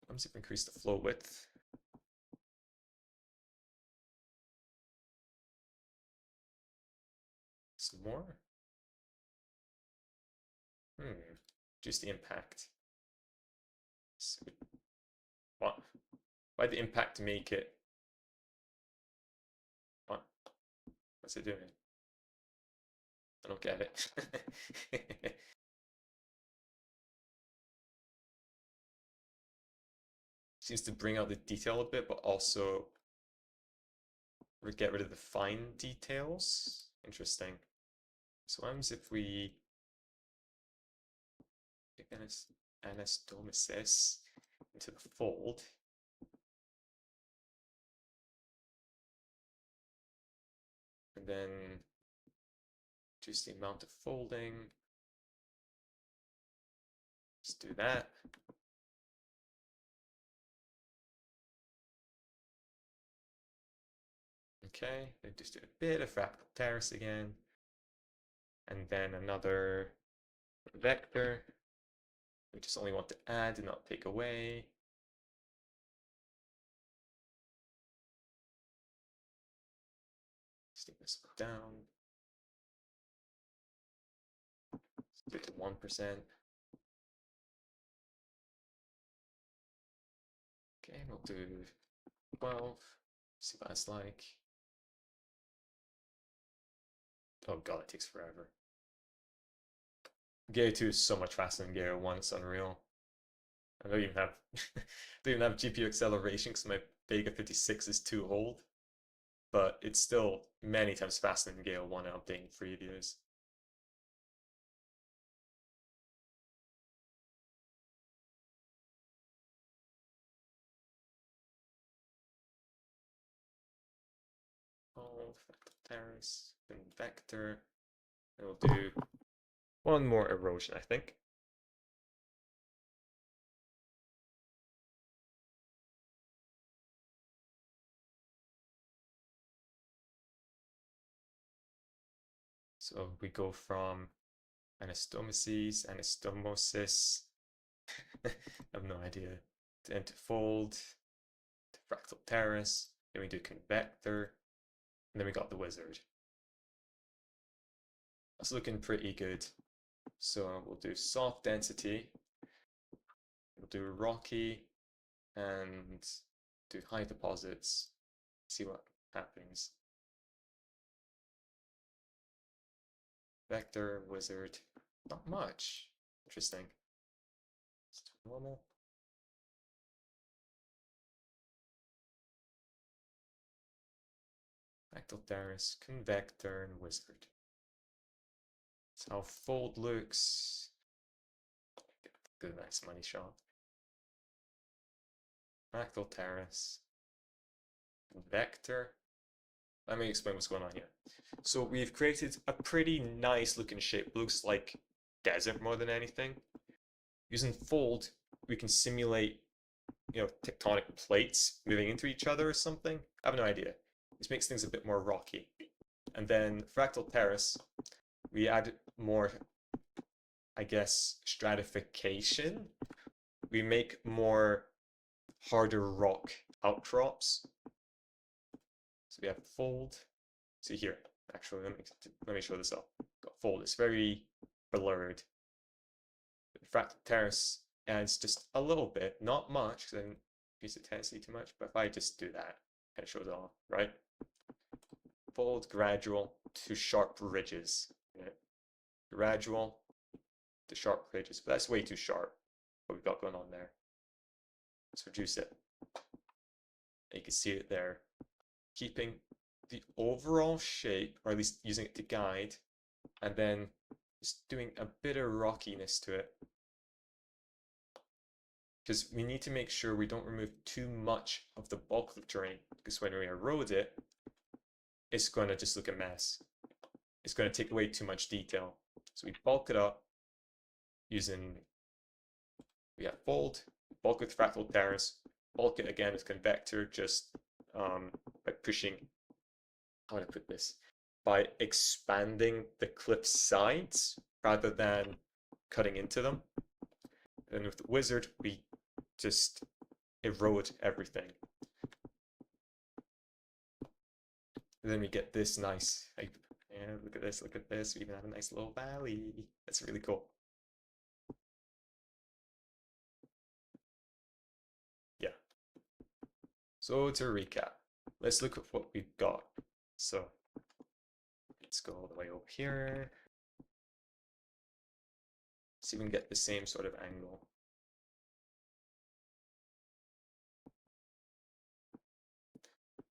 Let's increase the flow width. Some more. Just the impact. So, what? Why the impact make it? What? What's it doing? I don't get it. Seems to bring out the detail a bit, but also get rid of the fine details. Interesting. So what happens if we take anastomosis into the fold? And then reduce the amount of folding. Let's do that. Okay, then just do a bit of Fractal Terrace again. And then another vector. We just only want to add and not take away. Stick this down. Let's do it to 1%. Okay, we'll do 12. See what it's like. Oh god, it takes forever. Gaea 2 is so much faster than Gaea 1, it's unreal. I don't even have don't even have GPU acceleration because my Vega 56 is too old. But it's still many times faster than Gaea 1 updating previews. Oh, Fractal Terrace, then vector. And we'll do one more erosion, I think. So we go from anastomosis, anastomosis, I have no idea, then to fold, to Fractal Terrace, then we do convector, and then we got the wizard. That's looking pretty good. So we'll do soft density, we'll do rocky, and do high deposits, see what happens. Vector, wizard, not much. Interesting. Let's do normal. Fractal Terrace, convector, and wizard. That's how fold looks. Good, nice money shot. Fractal Terrace, vector. Let me explain what's going on here. So we've created a pretty nice looking shape. Looks like desert more than anything. Using fold, we can simulate, tectonic plates moving into each other or something. I have no idea. This makes things a bit more rocky. And then Fractal Terrace, we add more, I guess, stratification. We make more harder rock outcrops. So we have fold. See here, Actually, let me show this up. Got fold. It's very blurred. Fractal Terrace adds just a little bit, not much, because I didn't use the tendency too much. But if I just do that, kind of shows it all, right? Fold gradual to sharp ridges. Right? Gradual to sharp ridges, but that's way too sharp. What we've got going on there. Let's reduce it. And you can see it there, keeping the overall shape, or at least using it to guide, and then just doing a bit of rockiness to it. Because we need to make sure we don't remove too much of the bulk of the terrain, because when we erode it, it's going to just look a mess. It's going to take away too much detail. So we bulk it up using, fold, bulk with Fractal Terrace, bulk it again with Convector, just by pushing, how would I put this? By expanding the cliff sides rather than cutting into them. And with the wizard, we just erode everything. And then we get this nice, yeah, look at this, we even have a nice little valley. That's really cool. Yeah. So to recap, let's look at what we've got. So let's go all the way over here. See if we can get the same sort of angle.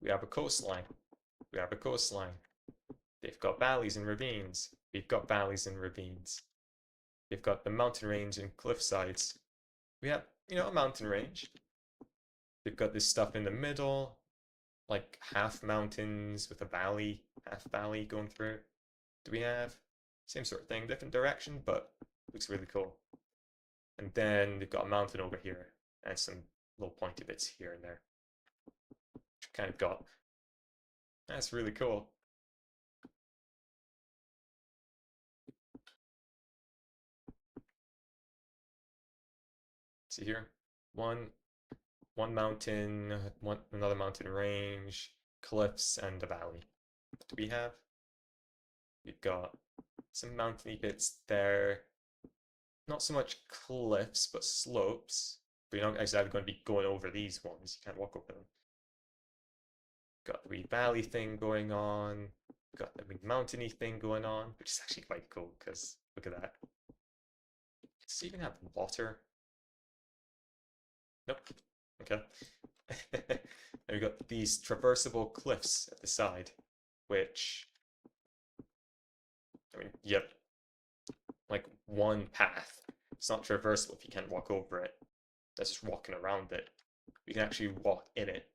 We have a coastline. We have a coastline. They've got valleys and ravines. We've got valleys and ravines. They've got the mountain range and cliff sides. We have, a mountain range. They've got this stuff in the middle, like half mountains with a valley, half valley going through. Do we have same sort of thing, different direction, but looks really cool. And then they've got a mountain over here and some little pointy bits here and there. Kind of got. That's really cool. See here, one mountain, another mountain range, cliffs, and a valley. What do we have? We've got some mountainy bits there. Not so much cliffs, but slopes. But you're not actually going to be going over these ones. You can't walk over them. Got the wee valley thing going on. Got the wee mountainy thing going on, which is actually quite cool because look at that. Does it even have water? Nope. Okay. And we've got these traversable cliffs at the side, which, you have like one path. It's not traversable if you can't walk over it. That's just walking around it. You can actually walk in it.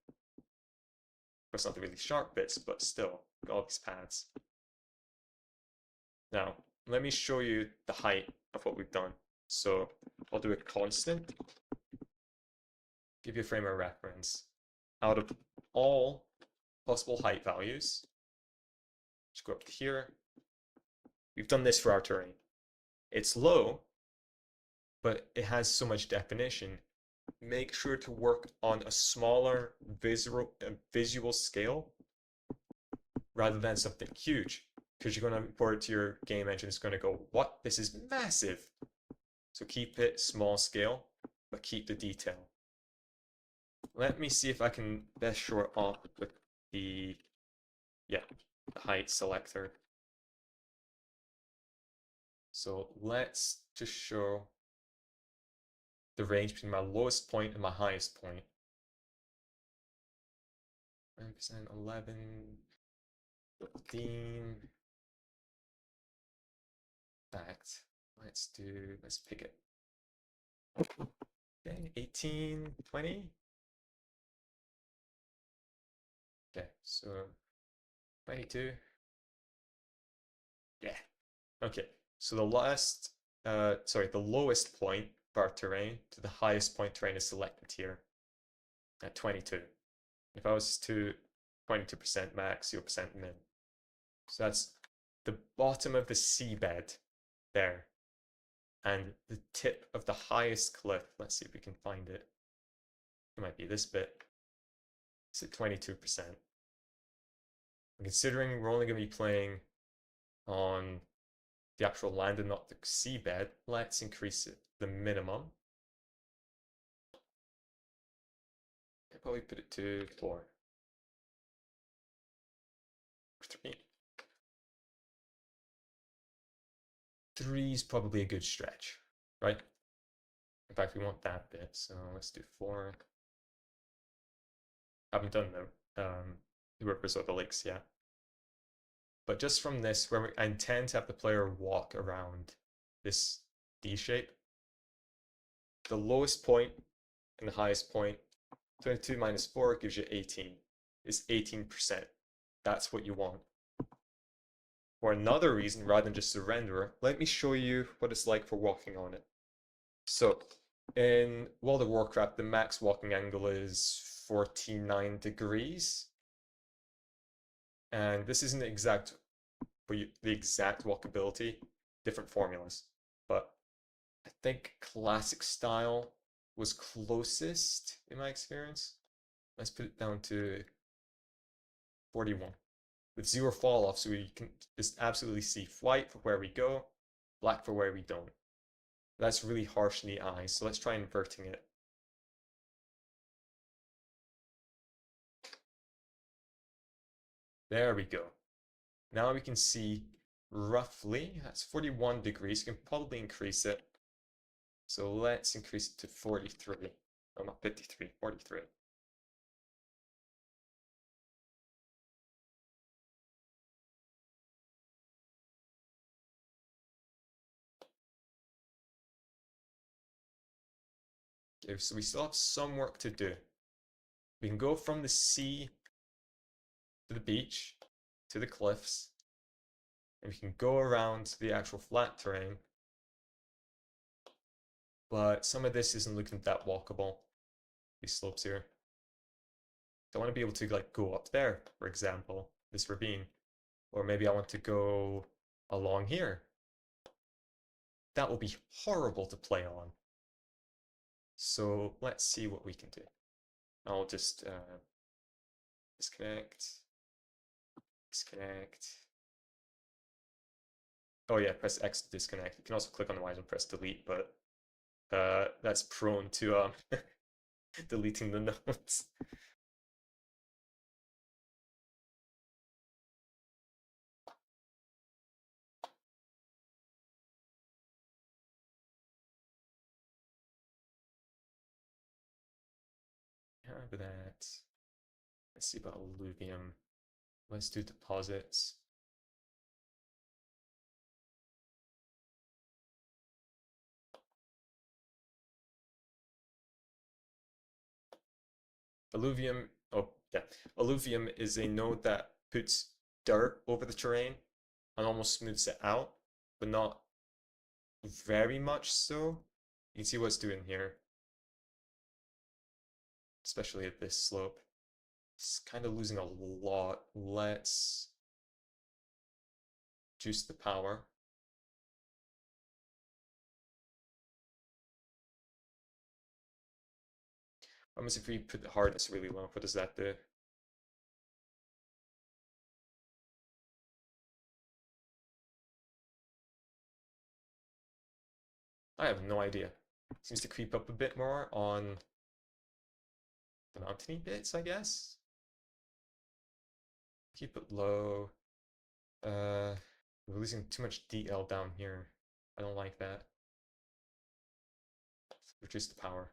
It's not the really sharp bits, but still, all these paths. Now, let me show you the height of what we've done. So I'll do a constant, give you a frame of reference. Out of all possible height values, just go up to here. We've done this for our terrain. It's low, but it has so much definition. Make sure to work on a smaller visual scale rather than something huge, because you're going to import it to your game engine. It's going to go, what? This is massive. So keep it small scale, but keep the detail. Let me see if I can best show it off with the height selector. So let's just show the range between my lowest point and my highest point. 9%, 11, 15. Fact. Let's pick it. Okay, 18, 20. Okay, so 22. Yeah. Okay, so the lowest point of our terrain to the highest point terrain is selected here at 22. If I was to 22% max, 0% min. So that's the bottom of the seabed there. And the tip of the highest cliff, let's see if we can find it. It might be this bit. It's at 22%. And considering we're only going to be playing on the actual land and not the seabed, let's increase it the minimum. I'll probably put it to 4. 3. 3 is probably a good stretch, right? In fact, we want that bit, so let's do 4. Haven't done the rivers or the lakes yet. But just from this, where I intend to have the player walk around this D shape, the lowest point and the highest point, 22 minus 4 gives you 18. It's 18%. That's what you want. For another reason, rather than just a renderer, let me show you what it's like for walking on it. So, in World of Warcraft, the max walking angle is 49 degrees. And this isn't exact for you, the exact walkability, different formulas. But I think classic style was closest in my experience. Let's put it down to 41 with 0 fall off, so we can just absolutely see white for where we go, black for where we don't. That's really harsh in the eyes, so let's try inverting it. There we go. Now we can see roughly, that's 41 degrees, you can probably increase it. So let's increase it to 43. Oh, not 53, 43. Okay, so we still have some work to do. We can go from the sea to the beach, to the cliffs, and we can go around the actual flat terrain. But some of this isn't looking that walkable, these slopes here. I want to be able to like go up there, for example, this ravine. Or maybe I want to go along here. That will be horrible to play on. So let's see what we can do. I'll just disconnect. Oh yeah, press X to disconnect. You can also click on the Y and press delete, but that's prone to deleting the notes. Have that. Let's see about alluvium. Let's do deposits. Alluvium, oh yeah, alluvium is a node that puts dirt over the terrain and almost smooths it out, but not very much so. You can see what it's doing here, especially at this slope. It's kind of losing a lot. Let's juice the power. What happens if we put the hardness really low? What does that do? I have no idea. Seems to creep up a bit more on the mountainy bits, I guess. Keep it low. We're losing too much DL down here. I don't like that. Reduce the power.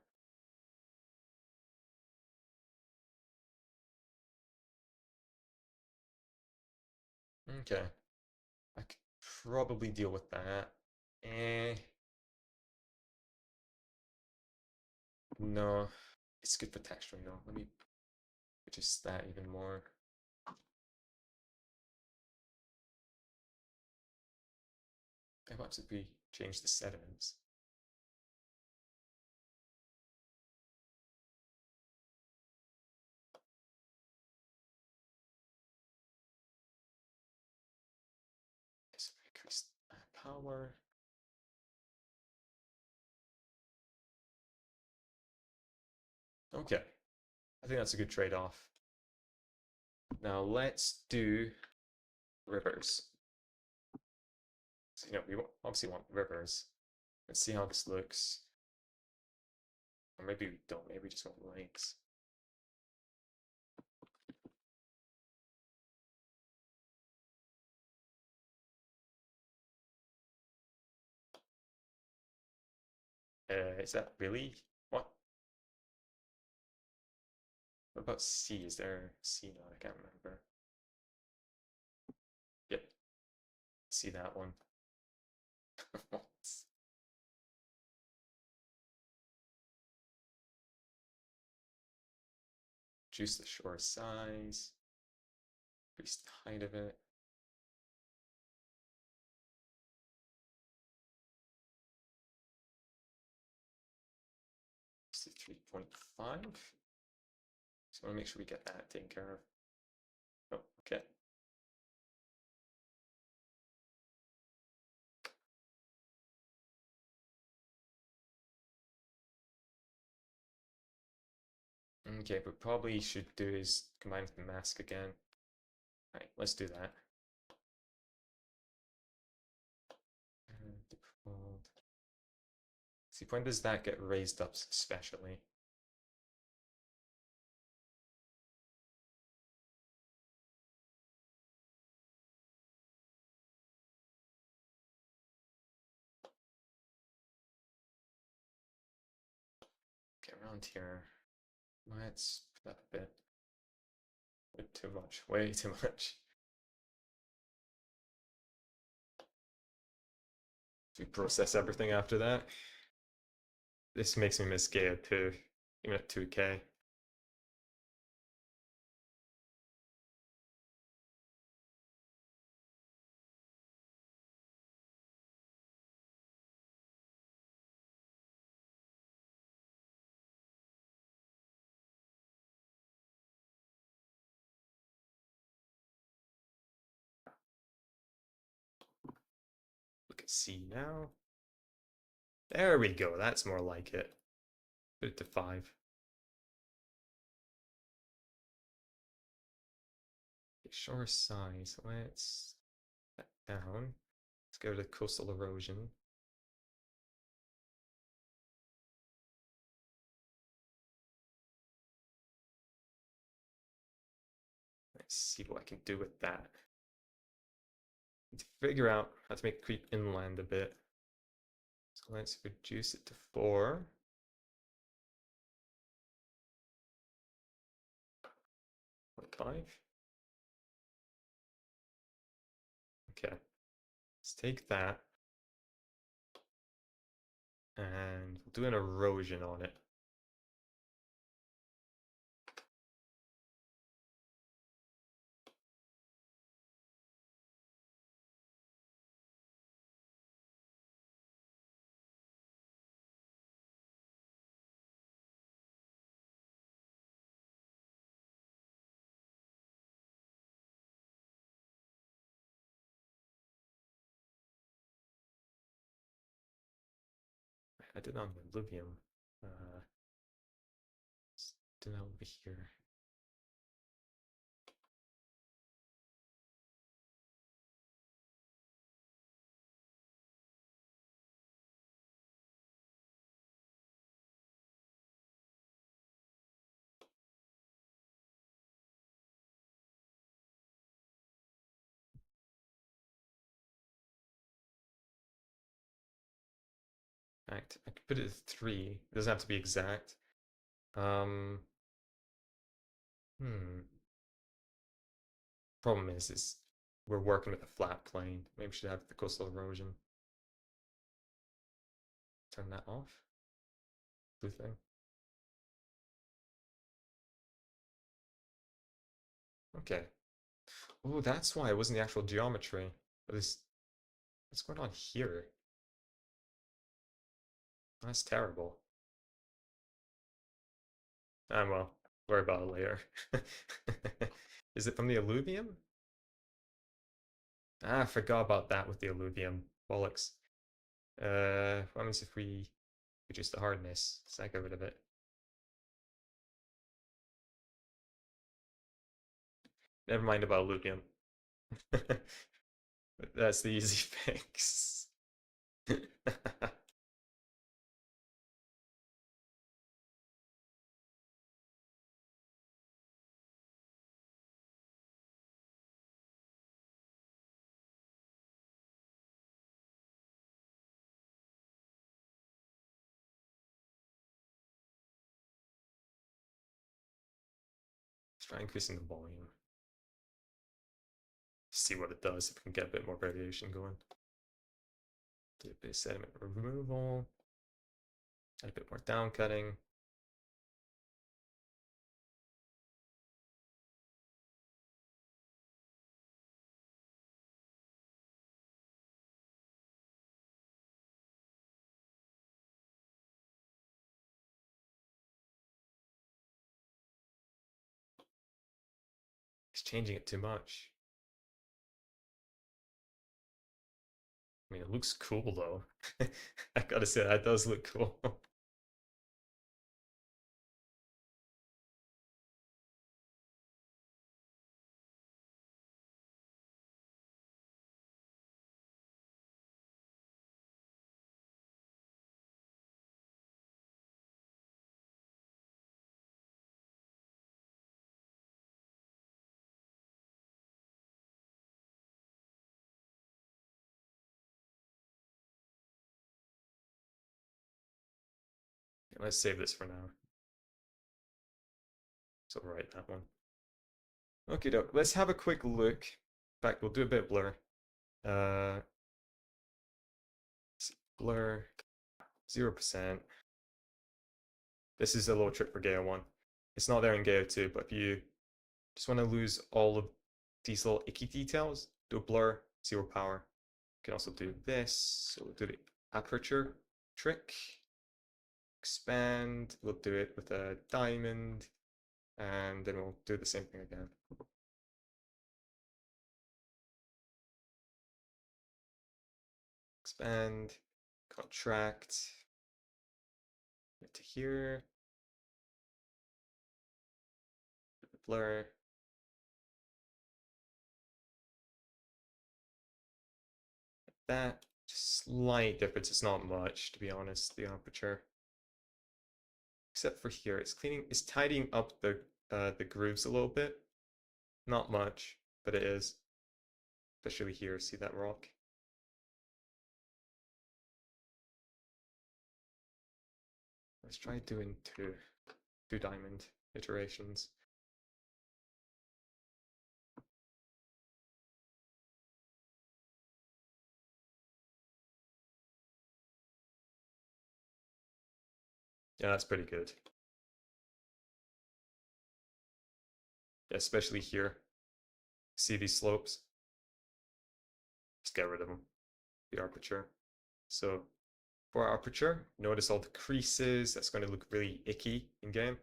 Okay. I could probably deal with that. Eh. No. It's good for texturing though. Let me reduce that even more. What if we change the settings? So increase power. Okay. I think that's a good trade-off. Now let's do rivers. So, we obviously want rivers. Let's see how this looks. Or maybe we don't. Maybe we just want lakes. Is that really? What? What about C? Is there C now? I can't remember. Yep. See that one. Reduce the shore size. Increase the height of it. 3.5. So I want to make sure we get that taken care of. Oh, okay. Okay, but probably should do is combine with the mask again. Alright, let's do that. Default. See, when does that get raised up especially? Okay, around here. Let's put that a bit too much. Way too much. We process everything after that. This makes me miss Gaea too, even at 2K. Look at C now. There we go, that's more like it. Put it to 5. Shore size, let's put that down. Let's go to coastal erosion. Let's see what I can do with that. Need to figure out how to make it creep inland a bit. So let's reduce it to 4. 0.5. Okay. Let's take that. And we'll do an erosion on it. I did on the alluvium. Let's do that over here. In fact, I could put it at 3. It doesn't have to be exact. Um, Problem is we're working with a flat plane. Maybe we should have the coastal erosion. Turn that off. Blue thing. Okay. Oh, that's why it wasn't the actual geometry. But what's going on here? That's terrible. Ah, well, worry about it later. Is it from the alluvium? Ah, I forgot about that with the alluvium. Bollocks. What happens if we reduce the hardness? Does that get rid of it? Never mind about Lugium. That's the easy fix. Let's try increasing the volume. See what it does if we can get a bit more variation going. Do a bit of sediment removal. Add a bit more down cutting. It's changing it too much. I mean, it looks cool though. I gotta say, that does look cool. Let's save this for now. So I'll write that one. Okay, let's have a quick look. In fact, we'll do a bit of blur. Uh, blur 0%. This is a little trick for Gaea 1. It's not there in Gaea 2, but if you just want to lose all of these little icky details, do a blur, 0 power. You can also do this. So we'll do the aperture trick. Expand. We'll do it with a diamond. And then we'll do the same thing again. Expand. Contract. Get to here. Blur. That. Just slight difference. It's not much, to be honest, the aperture. Except for here, it's tidying up the grooves a little bit. Not much, but it is. Especially here, see that rock? Let's try doing two diamond iterations. Yeah, that's pretty good. Yeah, especially here. See these slopes? Just get rid of them. The aperture. So for our aperture, notice all the creases. That's going to look really icky in game.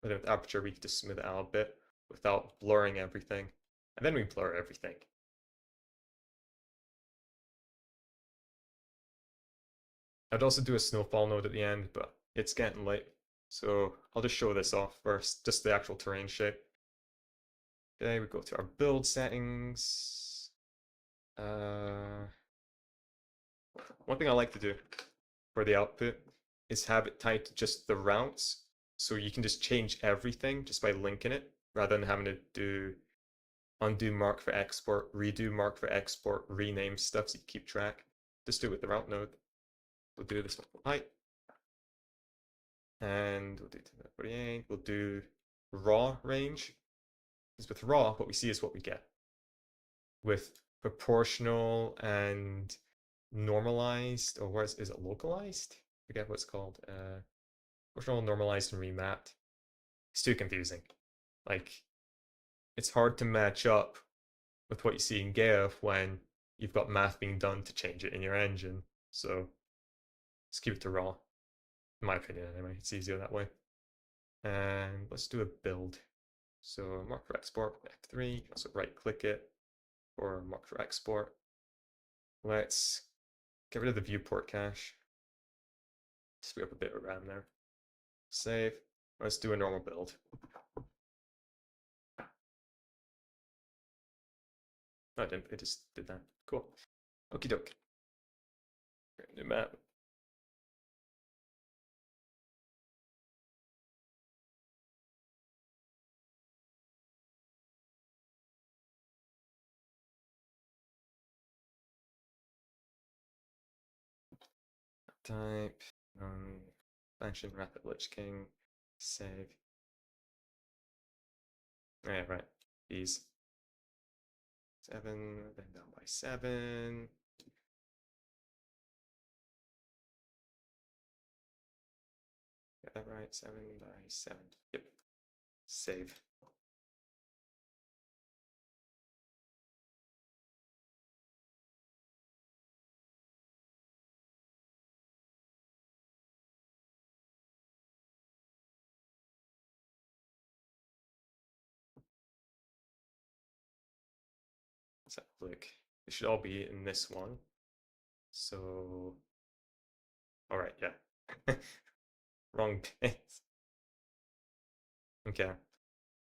But then with aperture, we can just smooth it out a bit without blurring everything. And then we blur everything. I'd also do a snowfall node at the end, but it's getting late. So I'll just show this off first, just the actual terrain shape. Okay, we go to our build settings. One thing I like to do for the output is have it tied to just the routes. So you can just change everything just by linking it rather than having to do undo mark for export, redo mark for export, rename stuff so you keep track. Just do it with the route node. We'll do this one for height. And we'll do 48. We'll do raw range. Because with raw, what we see is what we get. With proportional and normalized, or is it localized? I forget what it's called. Proportional, normalized, and remapped. It's too confusing. Like, it's hard to match up with what you see in Gaea when you've got math being done to change it in your engine. So let's keep it to raw. In my opinion, anyway. It's easier that way. And let's do a build. So mark for export, F3. Also right click it or mark for export. Let's get rid of the viewport cache. Just free up a bit of RAM there. Save. Let's do a normal build. No, I didn't. It just did that. Cool. Okie doke. New map. Type. Function rapid lich king. Save. Oh, yeah, right. These. 7, then down by 7. Get that right? 7 by 7. Yep. Save. Let's have a look. They should all be in this one. So, all right, yeah. Wrong bit. Okay.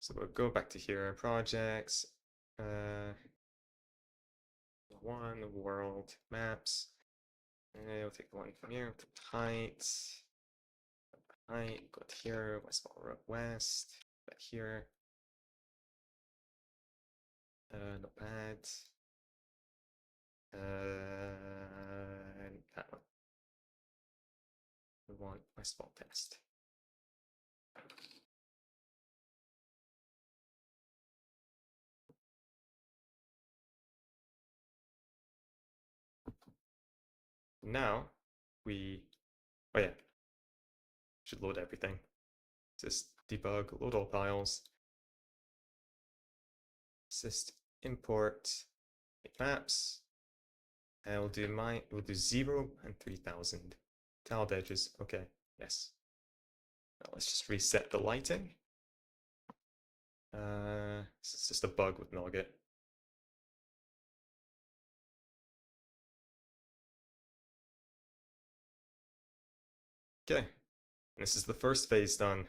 So we'll go back to here, projects, one, world, maps, and we'll take the one from here, height, go to here, west, west, back here, not bad, and that one. We want westfall test. Now we, oh yeah, should load everything. Just debug, load all files. Assist import maps. And we'll do 0 and 3000. Tiled edges, okay, yes. Now let's just reset the lighting. It's just a bug with Nugget. Okay, this is the first phase done.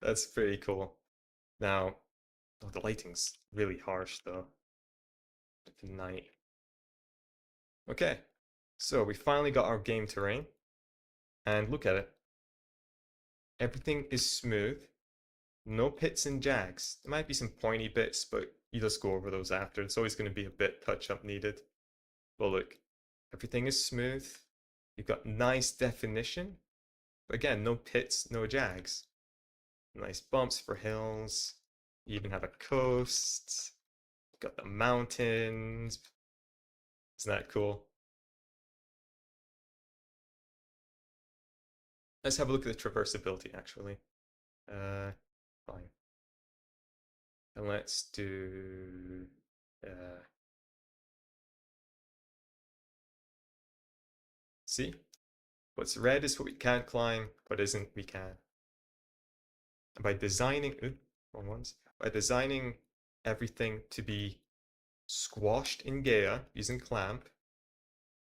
That's pretty cool. Now, oh, the lighting's really harsh though. At the night. Okay, so we finally got our game terrain. And look at it. Everything is smooth. No pits and jags. There might be some pointy bits, but you just go over those after. It's always going to be a bit touch-up needed. But look, everything is smooth. You've got nice definition. But again, no pits, no jags. Nice bumps for hills. You even have a coast. You've got the mountains. Isn't that cool? Let's have a look at the traversability, actually. Fine. And let's do... see? What's red is what we can't climb, what isn't we can. And by designing, wrong ones. By designing everything to be squashed in Gaea using clamp,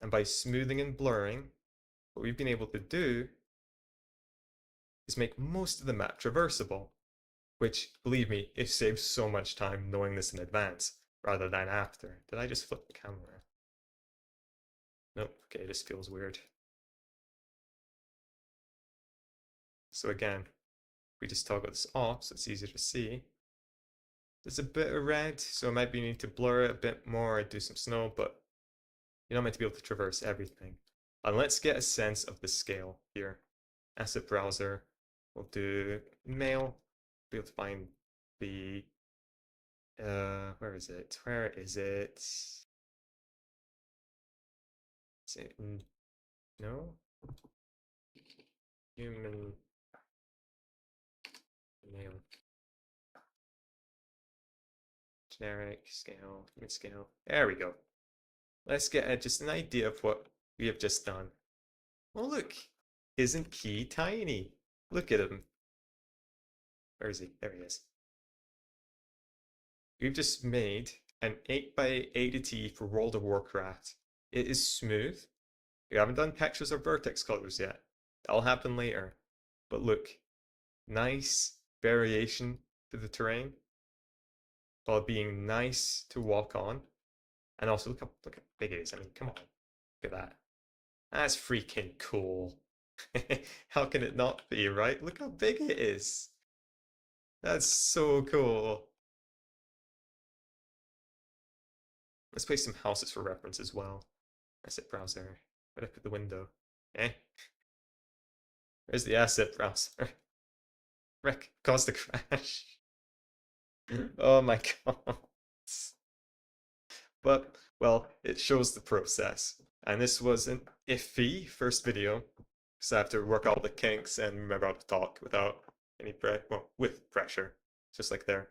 and by smoothing and blurring, what we've been able to do is make most of the map traversable, which, believe me, it saves so much time knowing this in advance rather than after. Did I just flip the camera? Nope, okay, this feels weird. So again, we just toggle this off so it's easier to see. There's a bit of red, so I might be need to blur it a bit more, do some snow, but you're not meant to be able to traverse everything. And let's get a sense of the scale here. Asset browser, we'll do mail, be able to find the, where is it? Where is it? Is it, no? Human mail. Generic scale, mid scale. There we go. Let's get just an idea of what we have just done. Oh look, isn't Key tiny? Look at him. Where is he? There he is. We've just made an 8x80 for World of Warcraft. It is smooth. We haven't done textures or vertex colors yet. That'll happen later. But look, nice variation to the terrain. while being nice to walk on. And also look how big it is. I mean, come on. Look at that. That's freaking cool. How can it not be, right? Look how big it is. That's so cool. Let's place some houses for reference as well. Asset browser. Where'd I put the window? Eh? Where's the asset browser? Wreck caused the crash. Oh my god. But, well, it shows the process. And this was an iffy first video, so I have to work out the kinks and remember how to talk without any with pressure, just like there.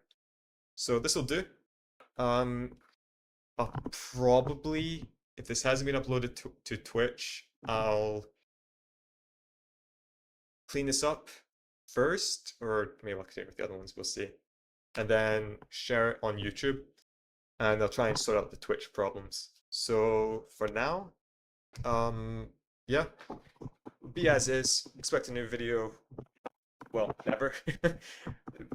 So this will do. I'll probably, if this hasn't been uploaded to Twitch, I'll clean this up first, or maybe I'll continue with the other ones, we'll see. And then share it on YouTube, and I'll try and sort out the Twitch problems. So for now, yeah, be as is. Expect a new video. Well, never.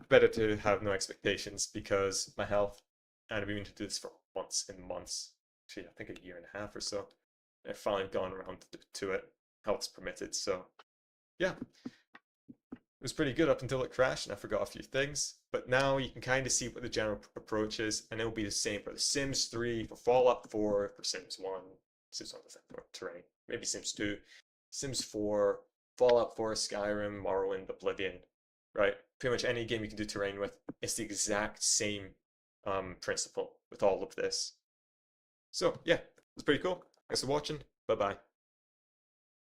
Better to have no expectations because my health, and I've been meaning to do this for months and months. Actually, I think a year and a half or so. I've finally gone around to it, how it's permitted. So, yeah, it was pretty good up until it crashed and I forgot a few things. But now you can kind of see what the general approach is, and it will be the same for The Sims 3, for Fallout 4, for Sims 1, Sims 1 for Terrain, maybe Sims 2, Sims 4, Fallout 4, Skyrim, Morrowind, Oblivion, right? Pretty much any game you can do terrain with, it's the exact same principle with all of this. So yeah, it's pretty cool. Thanks for watching. Bye bye.